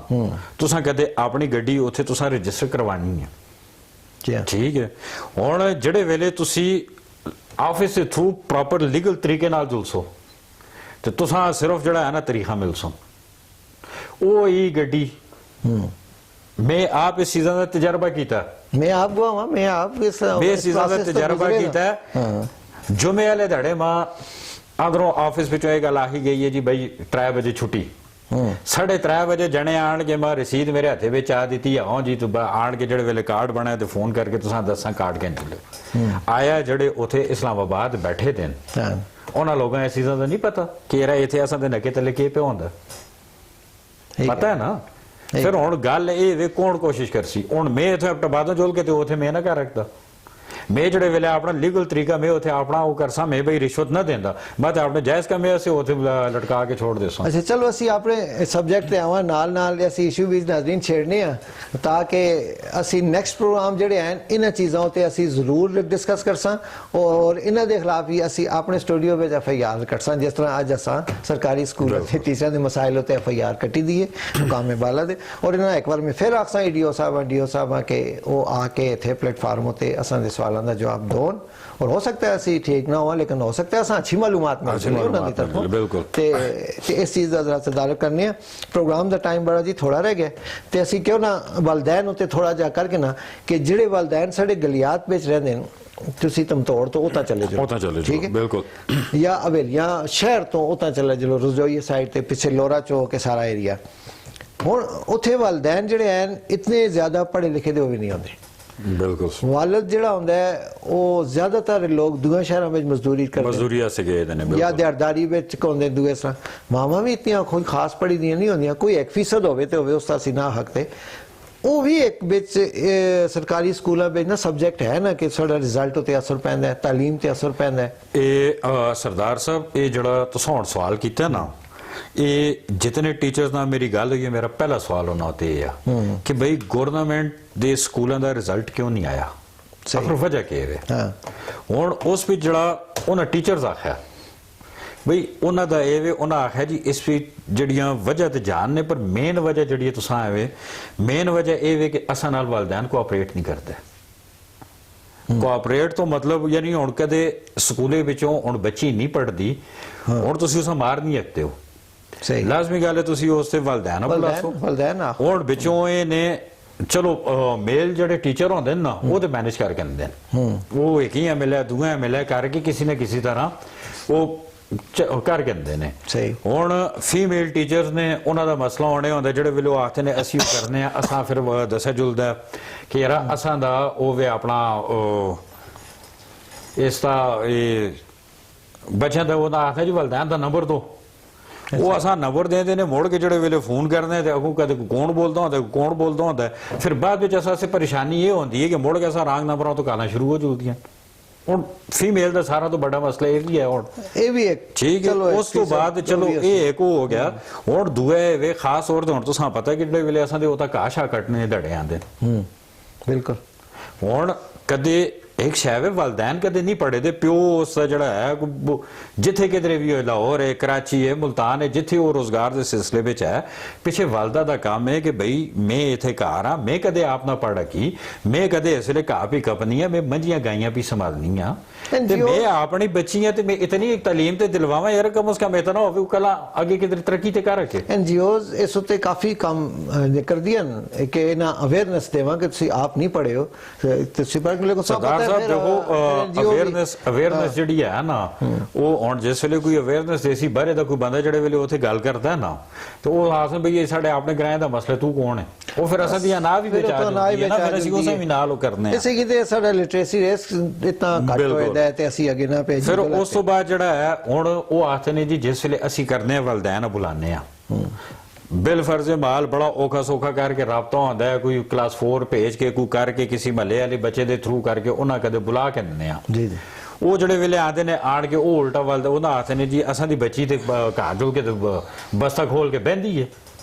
तुसां कदे अपनी गड्डी उत्थे तुसां रजिस्टर करवानी है ठीक है। हुण जिहड़े वेले तुसी ऑफिस के थ्रू प्रॉपर लीगल तरीके नाल जुलसो तो तुसां सिर्फ जड़ा है ना तरीका मिलसो वो ही गड्डी। मैं आप इस सीजन का तजर्बा किया मैं आप गवा मैं आप इस सीजन का तजर्बा किया जुमे वाले धड़े मां अंदरों ऑफिस विचों ये गल आखी गई है जी भाई 3 बजे छुट्टी 3:30 बजे जने आन के मैं रसीद मेरे हथे विच आ दी हाँ जी तू आन के जेड़े वेले कार्ड बनाया तो फोन करके तुसां दसा कार्ड कैंसिल लो आया जेड़े उथे इस्लामाबाद बैठे थे उन्हां लोगों इस चीज़ां दा नहीं पता कि यार इत्थे असां दे नके तले की पे होंदा पता है ना। फिर हुण गल ये वे कौन कोशिश करसी हुण मैं इत्थे बादों जोल के ते उथे मैं ना कर रखदा मैं जेड़े वेले अपना लीगल तरीका मैं उथे अपना वो करसा मैं भाई रिश्वत ना देंदा मैं तो अपने जायज़ कमे से उथे लटका के छोड़ देसा। अच्छा चलो असी अपने सब्जेक्ट ते आवां नाल नाल असी इशू भी नाज़रीन छेड़ने आ ताकि असी नेक्स्ट प्रोग्राम जेड़े हैं इन्हां चीज़ां ते असी जरूर डिस्कस करसां और इन्हां दे खिलाफ भी असी अपने स्टूडियो विच FIR कटसां जिस तरह अज असां सरकारी स्कूल दे टीचरां दे मसाइल ते FIR कटी दी है मुकामे बाला दे और इन्हां एक बार मैं फिर आखसां DO साहब के वो आके इत्थे प्लेटफार्म ते असां दे सवालों का जवाब दोन और हो सकता है असी ठीक ना हो लेकिन हो सकता है असां अच्छी मालूमात बिल्कुल ते इस चीज़ का जरा तदारक करने प्रोग्राम का टाइम बड़ा जी थोड़ा रह गया तो असी क्यों ना वालदैन उत्ते थोड़ा जा करके ना कि जिहड़े वालदैन साडे गलियात विच रहिंदे ने तुसी तमतोड़ तो उतां चले जाओ ठीक है बिल्कुल या हवेलियां शहर तो उतां चले जाओ रजोई साइड ते पिछे लोरा चौक के सारा एरिया ਹੁਣ ਉੱਥੇ ਵਾਲਦੈਨ ਜਿਹੜੇ ਹਨ ਇਤਨੇ ਜ਼ਿਆਦਾ ਪੜ੍ਹੇ ਲਿਖੇ ਦੇ ਉਹ ਵੀ ਨਹੀਂ ਹੁੰਦੇ। ਬਿਲਕੁਲ ਵਾਲਦ ਜਿਹੜਾ ਹੁੰਦਾ ਹੈ ਉਹ ਜ਼ਿਆਦਾਤਰ ਲੋਕ ਦੂਏ ਸ਼ਹਿਰਾਂ ਵਿੱਚ ਮਜ਼ਦੂਰੀ ਕਰਦੇ ਮਜ਼ਦੂਰੀ ਆਸੇ ਗਏ ਨੇ ਜਾਂ ਦਿਹਾੜੀਦਾਰੀ ਵਿੱਚ ਕਾਉਂਦੇ ਦੂਏ ਤਰ੍ਹਾਂ। ਮਾਵਾਂ ਵੀ ਇਤਨੀਆਂ ਕੋਈ ਖਾਸ ਪੜ੍ਹੀ ਦੀਆਂ ਨਹੀਂ ਹੁੰਦੀਆਂ, ਕੋਈ 1% ਹੋਵੇ ਤੇ ਹੋਵੇ ਉਸ ਦਾ ਅਸੀਂ ਨਾ ਹੱਕ ਤੇ। ਉਹ ਵੀ ਇੱਕ ਵਿੱਚ ਸਰਕਾਰੀ ਸਕੂਲਾਂ ਵਿੱਚ ਨਾ ਸਬਜੈਕਟ ਹੈ ਨਾ ਕਿ ਸਾਡਾ ਰਿਜ਼ਲਟ ਉਤੇ ਅਸਰ ਪੈਂਦਾ ਹੈ, ਤਾਲੀਮ ਤੇ ਅਸਰ ਪੈਂਦਾ ਹੈ। ਇਹ ਸਰਦਾਰ ਸਾਹਿਬ ਇਹ ਜਿਹੜਾ ਤੁਸੀਂ ਹੁਣ ਸਵਾਲ ਕੀਤਾ ਨਾ, ਇਹ ਜਿਤਨੇ ਟੀਚਰਸ ਨਾਲ ਮੇਰੀ ਗੱਲ ਹੋਈ ਹੈ, ਮੇਰਾ ਪਹਿਲਾ ਸਵਾਲ ਉਹਨਾਂ ਤੇ ਇਹ ਆ ਕਿ ਬਈ ਗਵਰਨਮੈਂਟ ਦੇ ਸਕੂਲਾਂ ਦਾ ਰਿਜ਼ਲਟ ਕਿਉਂ ਨਹੀਂ ਆਇਆ, ਆਖਰ ਵਜ੍ਹਾ ਕੀ ਹੈ। ਹਾਂ ਹੁਣ ਉਸ ਵਿੱਚ ਜਿਹੜਾ ਉਹਨਾਂ ਟੀਚਰਸ ਆਖਿਆ ਬਈ ਉਹਨਾਂ ਦਾ ਇਹ ਵੇ, ਉਹਨਾਂ ਆਖਿਆ ਜੀ ਇਸ ਵਿੱਚ ਜਿਹੜੀਆਂ ਵਜ੍ਹਾ ਤੇ ਜਾਣ ਨੇ, ਪਰ ਮੇਨ ਵਜ੍ਹਾ ਜਿਹੜੀ ਤੁਸੀਂ ਆਵੇ, ਮੇਨ ਵਜ੍ਹਾ ਇਹ ਵੇ ਕਿ ਅਸਾਂ ਨਾਲ ਵਾਲਿदैन ਕੋਆਪਰੇਟ ਨਹੀਂ ਕਰਦੇ। ਕੋਆਪਰੇਟ ਤੋਂ ਮਤਲਬ ਯਾਨੀ ਹੁਣ ਕਦੇ ਸਕੂਲੇ ਵਿੱਚੋਂ ਹੁਣ ਬੱਚੀ ਨਹੀਂ ਪੜ੍ਹਦੀ, ਹੁਣ ਤੁਸੀਂ ਉਸਾਂ ਮਾਰ ਨਹੀਂ ਸਕਦੇ ਹੋ, ਸਹੀ ਲਾਜ਼ਮੀ ਗੱਲ ਹੈ ਤੁਸੀਂ ਉਸ ਤੇ ਵਾਲਿदैन ਬੁਲਾਓ। ਵਾਲਦੈਨ ਆ ਹੁਣ ਵਿੱਚੋਂ ਇਹ ਨੇ ਚਲੋ ਮੇਲ ਜਿਹੜੇ ਟੀਚਰ ਹੁੰਦੇ ਨੇ ਨਾ ਉਹ ਤੇ ਮੈਨੇਜ ਕਰਕੇ ਦਿੰਦੇ ਨੇ, ਉਹ ਇੱਕ ਹੀ ਐਮਐਲਏ ਦੂਆ ਐਮਐਲਏ ਕਰਕੇ ਕਿਸੇ ਨਾ ਕਿਸੇ ਤਰ੍ਹਾਂ ਉਹ ਕਰ ਦਿੰਦੇ ਨੇ। ਸਹੀ ਹੁਣ ਫੀਮੇਲ ਟੀਚਰਸ ਨੇ ਉਹਨਾਂ ਦਾ ਮਸਲਾ ਹੋਣੇ ਹੁੰਦਾ ਜਿਹੜੇ ਵੇਲੇ ਉਹ ਆਖਦੇ ਨੇ ਅਸੀਂ ਉਹ ਕਰਨੇ ਆ, ਅਸਾਂ ਫਿਰ ਦੱਸਿਆ ਜੁਲਦਾ ਕਿ ਯਾਰ ਅਸਾਂ ਦਾ ਉਹ ਵੇ ਆਪਣਾ ਇਸ ਦਾ ਇਹ ਬੱਚਿਆਂ ਦਾ ਉਹਦਾ ਆਖਦਾ ਜੀ ਵਾਲਿदैन ਦਾ ਨੰਬਰ ਦੋ, ਉਹ ਅਸਾਂ ਨੰਬਰ ਦੇਂਦੇ ਨੇ, ਮੁੜ ਕੇ ਜਿਹੜੇ ਵੇਲੇ ਫੋਨ ਕਰਨੇ ਤੇ ਅਗੂ ਕਦੇ ਕੌਣ ਬੋਲਦਾ ਹੁੰਦਾ ਕੌਣ ਬੋਲਦਾ ਹੁੰਦਾ, ਫਿਰ ਬਾਅਦ ਵਿੱਚ ਅਸਾਂ ਸੇ ਪਰੇਸ਼ਾਨੀ ਇਹ ਹੁੰਦੀ ਹੈ ਕਿ ਮੁੜ ਕੇ ਅਸਾਂ ਰੰਗ ਨੰਬਰਾਂ ਤੋਂ ਕਾਲਾਂ ਸ਼ੁਰੂ ਹੋ ਜਾਂਦੀਆਂ। ਹੁਣ ਫੀਮੇਲ ਦਾ ਸਾਰਾ ਤੋਂ ਵੱਡਾ ਮਸਲਾ ਇਹ ਵੀ ਹੈ। ਹੁਣ ਇਹ ਵੀ ਇੱਕ ਠੀਕ ਹੈ, ਉਸ ਤੋਂ ਬਾਅਦ ਚਲੋ ਇਹ ਇੱਕ ਹੋ ਗਿਆ। ਹੁਣ ਦੂਏ ਵੇ ਖਾਸ ਤੌਰ ਤੇ ਹੁਣ ਤੁਸੀਂ ਪਤਾ ਕਿ ਜਿਹੜੇ ਵੇਲੇ ਅਸਾਂ ਦੇ ਉਹ ਤਾਂ ਕਾਸ਼ਾ ਕੱਟਨੇ ਧੜੇ ਆਂਦੇ ਬਿਲਕੁਲ। ਹੁਣ ਕਦੇ ਇੱਕ ਸ਼ਹਿਰ ਹੈ ਵਾਲਿदैन ਕਦੇ ਨਹੀਂ ਪੜ੍ਹੇ ਦੇ, ਪਿਓ ਉਸ ਦਾ ਜਿਹੜਾ ਹੈ ਜਿੱਥੇ ਕਿਧਰੇ ਵੀ ਹੋਏ, ਲਾਹੌਰ ਹੈ, ਕਰਾਚੀ ਹੈ, ਮੁਲਤਾਨ ਹੈ, ਜਿੱਥੇ ਉਹ ਰੋਜ਼ਗਾਰ ਦੇ ਸਿਲਸਿਲੇ ਵਿੱਚ ਹੈ, ਪਿੱਛੇ ਵਾਲਦਾ ਦਾ ਕੰਮ ਹੈ ਕਿ ਬਈ ਮੈਂ ਇੱਥੇ ਘਰ ਆ, ਮੈਂ ਕਦੇ ਆਪ ਨਾ ਪੜ੍ਹਾ ਕੀ, ਮੈਂ ਕਦੇ ਇਸ ਵੇਲੇ ਘਾਹ ਵੀ ਕਪਨੀ ਹੈ, ਮੈਂ ਮੰਝੀਆਂ ਗਾਈਆਂ ਵੀ ਸੰਭਾਲਨੀ ਆ, ਤੇ ਮੈਂ ਆਪਣੀ ਬੱਚੀਆਂ ਤੇ ਮੈਂ ਇਤਨੀ ਤਾਲੀਮ ਤੇ ਦਿਲਵਾਵਾਂ ਯਾਰ ਕਮ ਉਸ ਕਮ ਇਤਨਾ ਹੋਵੇ ਕਲਾ ਅੱਗੇ ਕਿਧਰ ਤਰੱਕੀ ਤੇ ਕਰ ਰੱਖੇ। ਐਨਜੀਓਜ਼ ਇਸ ਉੱਤੇ ਕਾਫੀ ਕੰਮ ਕਰਦੀਆਂ ਕਿ ਇਹਨਾਂ ਅਵੇਅਰਨੈਸ ਦੇਵਾਂ ਕਿ ਤੁਸੀਂ ਆਪ ਨਹੀਂ ਪੜ੍ਹੇ ਹੋ, ਤੁਸੀਂ ਪੜ੍ਹ ਲੇਕਿਨ ਸਭ ਸਰਦਾਰ ਸਾਹਿਬ ਦੇਖੋ ਅਵੇਅਰਨੈਸ ਜਿਹੜੀ ਹੈ ਨਾ, ਉਹ ਹੁਣ ਜਿਸ ਵੇਲੇ ਕੋਈ ਅਵੇਅਰਨੈਸ ਦੇਸੀ ਬਾਹਰੇ ਦਾ ਕੋਈ ਬੰਦਾ ਜਿਹੜੇ ਵੇਲੇ ਉੱਥੇ ਗੱਲ ਕਰਦਾ ਨਾ, ਤੇ ਉਹ ਆਖਦੇ ਬਈ ਇਹ ਸਾਡੇ ਆਪਣੇ ਗ੍ਰਾਂ ਦਾ ਮਸਲਾ, ਤੂੰ ਕੌਣ ਹੈ, ਉਹ ਫਿਰ ਅਸਾਂ ਦੀਆਂ ਨਾ ਵੀ ਵਿਚਾਰ ਜਾਂਦੀ ਹੈ ਨਾ, ਫਿਰ ਅਸੀਂ ਉਸੇ ਵੀ ਨਾਲ ਉਹ ਕਰਨੇ ਆ। ਇਸੇ ਕਿਤੇ ਸਾਡਾ ਲਿਟਰੇਸੀ ਰੇਟ ਇਤਨਾ ਘੱਟ ਹੋਇਆ ਹੈ ਤੇ ਅਸੀਂ ਅੱਗੇ ਨਾ ਭੇਜ। ਫਿਰ ਉਸ ਤੋਂ ਬਾਅਦ ਜਿਹੜਾ ਹੈ ਹੁਣ ਉਹ ਆਖਦੇ ਨੇ ਜੀ ਜਿਸ ਵੇਲੇ ਅਸੀਂ ਕਰਨੇ ਆ ਵਾਲਿदैन ਬੁਲਾਉਂਦੇ ਆ, ਬਿਲ ਫਰਜ਼ੇ ਮਾਲ ਬੜਾ ਔਖਾ ਸੌਖਾ ਕਰਕੇ ਰਾਬਤਾ ਹੁੰਦਾ ਹੈ, ਕੋਈ ਕਲਾਸ 4 ਭੇਜ ਕੇ ਕੋਈ ਕਰਕੇ ਕਿਸੇ ਮਹੱਲੇ ਵਾਲੇ ਬੱਚੇ ਦੇ ਥਰੂ ਕਰਕੇ ਉਹਨਾਂ ਕਦੇ ਬੁਲਾ ਕੇ ਦਿੰਦੇ ਆ। ਜੀ ਜੀ ਉਹ ਜਿਹੜੇ ਵੇਲੇ ਆਉਂਦੇ ਨੇ ਆਣ ਕੇ ਉਹ ਉਲਟਾ ਵੱਲਦਾ ਉਹਨਾਂ ਆਖਦੇ ਨੇ ਜੀ ਅਸਾਂ ਦੀ ਬੱਚੀ ਤੇ ਘਰ ਜੋ ਕੇ ਬਸਤਾ ਖੋਲ ਕੇ ਬਹਿੰਦੀ ਹੈ,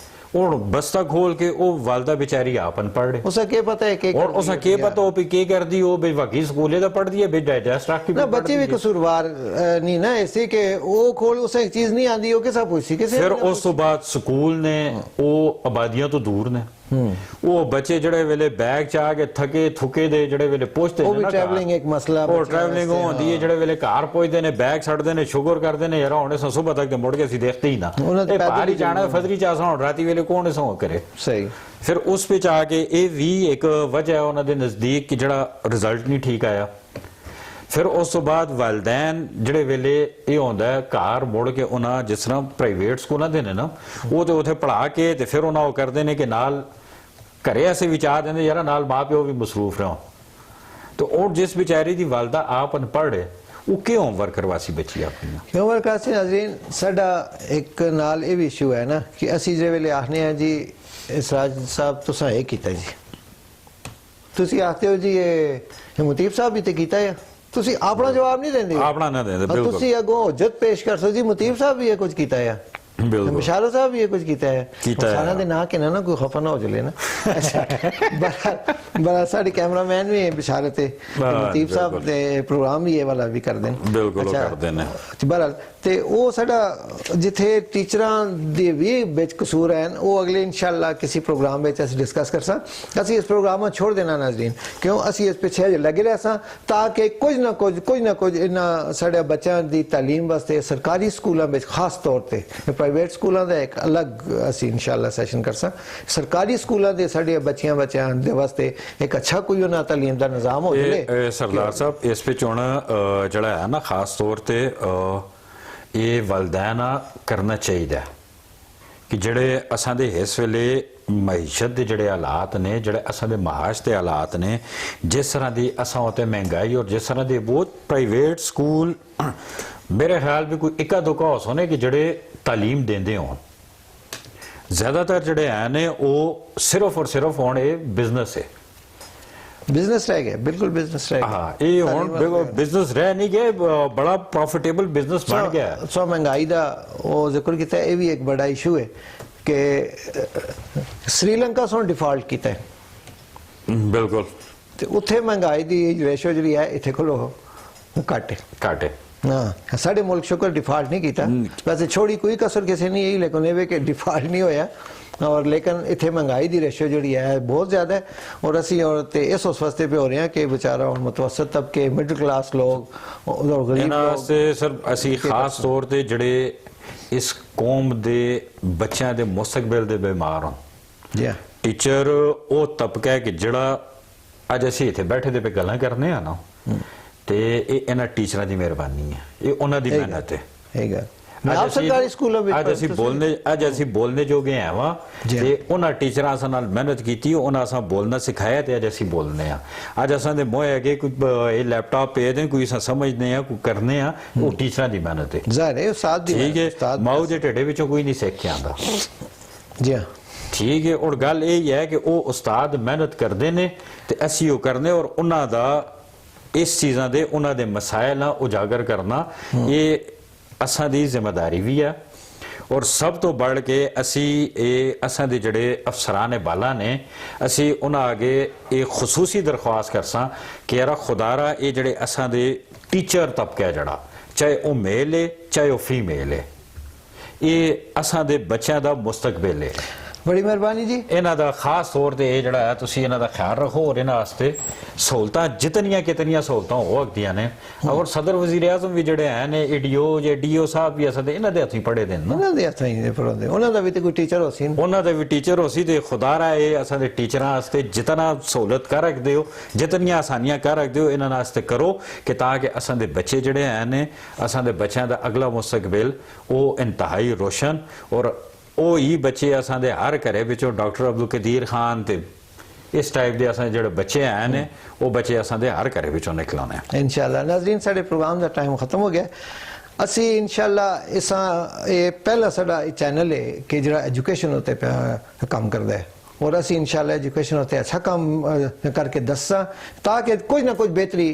ਹੁਣ ਬਸਤਾ ਖੋਲ ਕੇ ਉਹ ਵਾਲਦਾ ਵਿਚਾਰੀ ਆਪਨ ਪੜ੍ਹ ਰਹੇ, ਉਸੇ ਕੀ ਪਤਾ ਹੈ ਕਿ और उसे के पता हो की करदी हो भाई वकी स्कूले दा पढ़ दिए भाई डाइजेस्ट रख ना बच्चे भी कसूरवार नहीं ना ऐसे के वो खोल उसे एक चीज नहीं आंदी हो के सब पूछी के फिर उस तो बाद स्कूल ने वो आबादियां तो दूर ने ਉਹ ਬੱਚੇ ਜਿਹੜੇ ਵੇਲੇ ਬੈਗ ਚ ਆ ਕੇ ਥਕੇ ਥੁਕੇ ਦੇ ਜਿਹੜੇ ਵੇਲੇ ਪਹੁੰਚਦੇ ਨੇ ਨਾ, ਟਰੈਵਲਿੰਗ ਇੱਕ ਮਸਲਾ, ਉਹ ਟਰੈਵਲਿੰਗ ਹੁੰਦੀ ਹੈ, ਜਿਹੜੇ ਵੇਲੇ ਘਰ ਪਹੁੰਚਦੇ ਨੇ ਬੈਗ ਛੱਡਦੇ ਨੇ, ਸ਼ੁਗਰ ਕਰਦੇ ਨੇ ਯਾਰ ਹੁਣ ਸੁਬਹ ਤੱਕ ਤੇ ਮੁੜ ਕੇ ਅਸੀਂ ਦੇਖਦੇ ਹੀ ਨਾ, ਇਹ ਬਾਹਰ ਹੀ ਜਾਣਾ ਫਦਰੀ ਚ ਆਸਾਂ ਹੁਣ ਰਾਤੀ ਵੇਲੇ ਕੌਣ ਸੌਂ ਕਰੇ। ਸਹੀ। ਫਿਰ ਉਸ ਵਿੱਚ ਆ ਕੇ ਇਹ ਵੀ ਇੱਕ ਵਜ੍ਹਾ ਉਹਨਾਂ ਦੇ ਨਜ਼ਦੀਕ ਕਿ ਜਿਹੜਾ ਰਿਜ਼ਲਟ ਨਹੀਂ ਠੀਕ ਆਇਆ। ਫਿਰ ਉਸ ਤੋਂ ਬਾਅਦ ਵਾਲਿदैन ਜਿਹੜੇ ਵੇਲੇ ਇਹ ਹੁੰਦਾ ਹੈ ਘਰ ਮੁੜ ਕੇ ਉਹਨਾਂ ਜਿਸ ਤਰ੍ਹਾਂ ਪ੍ਰਾਈਵੇਟ ਸਕੂਲਾਂ ਦੇ ਨੇ ਨਾ, ਉਹ ਤੇ ਉੱਥੇ ਪੜ੍ਹਾ ਕੇ ਤੇ ਫਿਰ ਉਹਨਾਂ ਉਹ ਕਰਦੇ ਨੇ ਕਿ ਨਾਲ ਘਰੇ ਐਸੇ ਵਿਚਾਰ ਦਿੰਦੇ ਯਾਰ ਨਾਲ ਮਾਂ ਪਿਓ ਵੀ ਮਸਰੂਫ ਰਹੋ, ਤੇ ਉਹ ਜਿਸ ਵਿਚਾਰੀ ਦੀ ਵਾਲਦਾ ਆਪ ਅਨਪੜ੍ਹ ਹੈ ਉਹ ਕਿਉਂ ਹੋਮਵਰਕ ਕਰਵਾਸੀ ਬੱਚੀ ਆਪਣੀ ਹੋਮਵਰਕ ਕਰਵਾਸੀ। ਨਾਜ਼ਰੀਨ ਸਾਡਾ ਇੱਕ ਨਾਲ ਇਹ ਵੀ ਇਸ਼ੂ ਹੈ ਨਾ ਕਿ ਅਸੀਂ ਜਿਹੜੇ ਵੇਲੇ ਆਖਨੇ ਆ ਜੀ ਇਸਰਾਜ ਸਾਹਿਬ ਤੁਸੀਂ ਇਹ ਕੀਤਾ ਜੀ, ਤੁਸੀਂ ਆਖਦੇ ਹੋ ਜੀ ਇਹ ਮੁਤੀਬ ਸਾਹਿਬ ਵੀ ਤੇ ਕੀਤਾ ਹੈ, ਤੁਸੀਂ ਆਪਣਾ ਜਵਾਬ ਨਹੀਂ ਦਿੰਦੇ, ਆਪਣਾ ਨਾ ਦਿੰਦੇ, ਬਿਲਕੁਲ ਤੁਸੀਂ ਅੱਗੋਂ ਹੁਜਤ ਪੇਸ਼ ਕਰ ਸਕਦੇ ਜੀ ਮੁਤੀਬ ਸਾਹਿਬ ਵੀ ਇਹ ਕੁਝ ਕੀਤਾ ਹੈ, ਬਿਸ਼ਾਰਤ ਸਾਹਿਬ ਵੀ ਇਹ ਕੁਝ ਕੀਤਾ ਹੈ, ਸਾਰਿਆਂ ਦੇ ਨਾਂ ਕਿ ਨਾ ਕੋਈ ਖਫਾ ਨਾ ਹੋ ਜਲੇ ਨਾ। ਬੜਾ ਸਾਡੇ ਕੈਮਰਾਮੈਨ ਵੀ ਬਿਸ਼ਾਰਤ ਹੈ, ਮੁਤੀਬ ਸਾਹਿਬ ਦੇ ਪ੍ਰੋਗਰਾਮ ਵੀ ਇਹ ਵਾਲਾ ਵੀ ਕਰਦੇ ਨੇ, ਬਿਲਕੁਲ ਕਰਦੇ ਨੇ। ਬਹਰਾਲ ਤੇ ਉਹ ਸਾਡਾ ਜਿੱਥੇ ਟੀਚਰਾਂ ਦੇ ਵੀ ਵਿੱਚ ਕਸੂਰ ਹਨ ਉਹ ਅਗਲੇ ਇਨਸ਼ਾਅੱਲਾ ਕਿਸੇ ਪ੍ਰੋਗਰਾਮ ਵਿੱਚ ਅਸੀਂ ਡਿਸਕਸ ਕਰਸਾਂ। ਅਸੀਂ ਇਸ ਪ੍ਰੋਗਰਾਮ ਨੂੰ ਛੋੜ ਦੇਣਾ ਨਾਜ਼ਰੀਨ, ਕਿਉਂ ਅਸੀਂ ਇਸ ਪਿੱਛੇ ਲੱਗੇ ਰਹਿਸਾਂ ਤਾਂ ਕਿ ਕੁਝ ਨਾ ਕੁਝ ਇਹਨਾਂ ਸਾਡੇ ਬੱਚਿਆਂ ਦੀ ਤਾਲੀਮ ਵਾਸਤੇ ਸਰਕਾਰੀ ਸਕੂਲਾਂ ਵਿੱਚ ਖਾਸ ਤੌਰ ਤੇ, ਪ੍ਰਾਈਵੇਟ ਸਕੂਲਾਂ ਦਾ ਇੱਕ ਅਲੱਗ ਅਸੀਂ ਇਨਸ਼ਾਅੱਲਾ ਸੈਸ਼ਨ ਕਰਸਾਂ, ਸਰਕਾਰੀ ਸਕੂਲਾਂ ਦੇ ਸਾਡੇ ਬੱਚਿਆਂ ਦੇ ਵਾਸਤੇ ਇੱਕ ਅੱਛਾ ਕੋਈ ਉਹਨਾਂ ਤਾਲੀਮ ਦਾ ਨਿਜ਼ਾਮ ਹੋ ਜਾਵੇ। ਸਰਦਾਰ ਸਾਹਿਬ ਇਸ ਵਿੱਚ ਹੁਣ ਜਿਹੜਾ ਹੈ ਨਾ ਖਾਸ ਤੌਰ ਤੇ ਇਹ ਵਾਲਿदैन ਕਰਨਾ ਚਾਹੀਦਾ ਕਿ ਜਿਹੜੇ ਅਸਾਂ ਦੇ ਇਸ ਵੇਲੇ ਮਈਸ਼ਤ ਦੇ ਜਿਹੜੇ ਹਾਲਾਤ ਨੇ, ਜਿਹੜੇ ਅਸਾਂ ਦੇ ਮਾਸ਼ ਦੇ ਹਾਲਾਤ ਨੇ, ਜਿਸ ਤਰ੍ਹਾਂ ਦੀ ਅਸਾਂ ਉਤੇ ਮਹਿੰਗਾਈ ਔਰ ਜਿਸ ਤਰ੍ਹਾਂ ਦੇ ਬਹੁਤ ਪ੍ਰਾਈਵੇਟ ਸਕੂਲ ਮੇਰੇ ਖਿਆਲ ਵੀ ਕੋਈ ਇੱਕਾ ਦੁੱਕਾ ਹੋ ਸੋਨੇ ਕਿ ਜਿਹੜੇ ਤਾਲੀਮ ਦਿੰਦੇ ਹੋਣ, ਜ਼ਿਆਦਾਤਰ ਜਿਹੜੇ ਹੈ ਨੇ ਉਹ ਸਿਰਫ ਔਰ ਸਿਰਫ ਹੁਣ ਇਹ ਬਿਜ਼ਨਸ ਹੈ। ਬਿਜ਼ਨਸ ਰਹਿ ਗਿਆ, ਬਿਲਕੁਲ ਬਿਜ਼ਨਸ ਰਹਿ ਗਿਆ। ਹਾਂ, ਇਹ ਹੁਣ ਦੇਖੋ ਬਿਜ਼ਨਸ ਰਹਿ ਨਹੀਂ ਗਏ, ਬੜਾ ਪ੍ਰੋਫਿਟੇਬਲ ਬਿਜ਼ਨਸ ਬਣ ਗਿਆ ਹੈ। ਸੋ ਮਹਿੰਗਾਈ ਦਾ ਉਹ ਜ਼ਿਕਰ ਕੀਤਾ, ਇਹ ਵੀ ਇੱਕ ਬੜਾ ਇਸ਼ੂ ਹੈ ਕਿ ਸ੍ਰੀਲੰਕਾ ਸੋਂ ਡਿਫਾਲਟ ਕੀਤਾ ਹੈ ਬਿਲਕੁਲ, ਤੇ ਉੱਥੇ ਮਹਿੰਗਾਈ ਦੀ ਰੇਸ਼ੋ ਜਿਹੜੀ ਹੈ ਇੱਥੇ ਕੋਲੋਂ ਘੱਟ ਹੈ। ਘੱਟ ਹੈ। हाँ, साढ़े मुल्क शुक्र डिफॉल्ट नहीं किया, वैसे छोड़ी कोई कसर किसी नहीं, यही लेकिन ये कि डिफॉल्ट नहीं होया, और लेकिन इतने महंगाई की रेशो जी है बहुत ज़्यादा है, और असी और इस उस वास्ते पे हो रहे हैं कि बेचारा और मुतवसत तबके, मिडिल क्लास लोग और गरीब लोग सर असी खास तौर पर जड़े इस कौम के बच्चों के मुस्तकबिल के बीमार हों, टीचर वो तबका है कि जड़ा अज असी इतने बैठे दे पे गल्लां करने आ ना, ਤੇ ਇਹ ਇਹਨਾਂ ਟੀਚਰਾਂ ਦੀ ਮਿਹਰਬਾਨੀ ਹੈ, ਇਹ ਉਹਨਾਂ ਦੀ ਮਿਹਨਤ ਹੈ। ਆਪ ਸਰਕਾਰੀ ਸਕੂਲਾਂ ਵਿੱਚ ਅੱਜ ਅਸੀਂ ਬੋਲਨੇ ਜੋਗੇ ਆ ਵਾ, ਤੇ ਉਹਨਾਂ ਟੀਚਰਾਂ ਅਸਾਂ ਨਾਲ ਮਿਹਨਤ ਕੀਤੀ, ਉਹਨਾਂ ਅਸਾਂ ਬੋਲਣਾ ਸਿਖਾਇਆ, ਤੇ ਅੱਜ ਅਸੀਂ ਬੋਲਨੇ ਆ। ਅੱਜ ਅਸਾਂ ਦੇ ਮੋਹ ਹੈਗੇ ਕੋਈ ਇਹ ਲੈਪਟਾਪ ਪੇ ਦੇ, ਕੋਈ ਅਸਾਂ ਸਮਝਦੇ ਆ, ਕੋਈ ਕਰਨੇ ਆ, ਉਹ ਟੀਚਰਾਂ ਦੀ ਮਿਹਨਤ ਹੈ। ਜ਼ਾਹਿਰ ਹੈ ਉਸਤਾਦ ਦੀ, ਠੀਕ ਹੈ, ਮਾਊ ਦੇ ਢਿੱਡੇ ਵਿੱਚੋਂ ਕੋਈ ਨਹੀਂ ਸਿੱਖ ਕੇ ਆਂਦਾ। ਜੀ ਹਾਂ, ਠੀਕ ਹੈ। ਔਰ ਗੱਲ ਇਹ ਹੈ ਕਿ ਉਹ ਉਸਤਾਦ ਮਿਹਨਤ ਕਰਦੇ ਨੇ ਤੇ ਅਸੀਂ ਉਹ ਕਰਨੇ, ਔਰ ਉਹਨਾਂ ਦਾ ਇਸ ਚੀਜ਼ਾਂ ਦੇ ਉਹਨਾਂ ਦੇ ਮਸਾਇਲ ਨਾਲ ਉਜਾਗਰ ਕਰਨਾ ਇਹ ਅਸਾਂ ਦੀ ਜ਼ਿੰਮੇਵਾਰੀ ਵੀ ਆ। ਔਰ ਸਭ ਤੋਂ ਵੱਧ ਕੇ ਅਸੀਂ ਇਹ ਅਸਾਂ ਦੇ ਜਿਹੜੇ ਅਫਸਰਾਨ ਬਾਲਾ ਨੇ, ਅਸੀਂ ਉਹਨਾਂ ਅੱਗੇ ਇਹ ਖਸੂਸੀ ਦਰਖਾਸਤ ਕਰਸਾਂ ਕਿ ਯਾਰ ਖੁਦਾਰਾ ਇਹ ਜਿਹੜੇ ਅਸਾਂ ਦੇ ਟੀਚਰ ਤਬਕਾ ਜਿਹੜਾ, ਚਾਹੇ ਉਹ ਮੇਲ ਹੈ ਚਾਹੇ ਉਹ ਫੀਮੇਲ ਹੈ, ਇਹ ਅਸਾਂ ਦੇ ਬੱਚਿਆਂ ਦਾ ਮੁਸਤਕਬਲ ਹੈ। बड़ी मेहरबानी जी। इन्हां दा खास तौर ते ये जिहड़ा है तुसीं इन्हां दा ख्याल रखो, और इन्हां वास्ते सहूलतां जितनियां कितनियां सहूलतां हो सकदियां ने, और सदर वजीर आजम भी जिहड़े हैं ने, एडीओ जे डीओ साहब भी असां दे इन्हां दे हत्थीं पढ़े दे ना, उन्हां दे हत्थीं दे पढ़ाउंदे, उन्हां दा भी ते कोई टीचर होसी, उन्हां दा भी टीचर होसी, ते खुदारा ये असां दे टीचरां वास्ते जितना सहूलत कर रखदे हो, जितनियां आसानियां कर रखदे हो, इन्हां वास्ते करो कि ताकि असां दे बच्चे जिहड़े हैं ने, असां दे बच्चों दा अगला मुस्तकबिल वो इंतहाई रोशन, और ਉਹ ਹੀ ਬੱਚੇ ਅਸਾਂ ਦੇ ਹਰ ਘਰੇ ਵਿੱਚੋਂ ਡਾਕਟਰ ਅਬਦੁਲ ਕਦੀਰ ਖਾਨ ਤੇ ਇਸ ਟਾਈਪ ਦੇ ਅਸਾਂ ਜਿਹੜੇ ਬੱਚੇ ਆਏ ਨੇ, ਉਹ ਬੱਚੇ ਅਸਾਂ ਦੇ ਹਰ ਘਰੇ ਵਿੱਚੋਂ ਨਿਕਲਣੇ ਇਨਸ਼ਾਅੱਲਾ। ਨਾਜ਼ਰੀਨ, ਸਾਡੇ ਪ੍ਰੋਗਰਾਮ ਦਾ ਟਾਈਮ ਖਤਮ ਹੋ ਗਿਆ। ਅਸੀਂ ਇਨਸ਼ਾਅੱਲਾ ਇਹ ਪਹਿਲਾ ਸਾਡਾ ਚੈਨਲ ਹੈ ਕਿ ਜਿਹੜਾ ਐਜੂਕੇਸ਼ਨ ਉਤੇ ਕੰਮ ਕਰਦਾ ਹੈ, और असी इंशाल्लाह एजुकेशन होते अच्छा काम करके दसा ताकि कुछ ना कुछ बेहतरी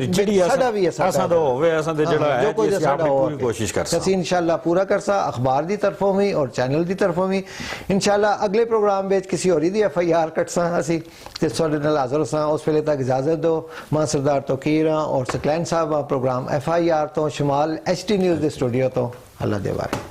जिहड़ी साडा भी असां दा होवे, असां दे जिहड़ा है जिस आपने पूरी कोशिश कर सा, असी इंशाल्लाह पूरा करसा, अखबार दी तरफों भी और चैनल दी तरफों भी। इंशाल्लाह अगले प्रोग्राम में किसी होरी दी FIR कटसा असी ते साडे नाल हाज़र होसां। उस वेले तक इजाजत दो। मां सरदार तौकीर और सकलैन साहब प्रोग्राम FIR तो शमाल HT न्यूज़ दे स्टूडियो तो अल्लाह दे वारे।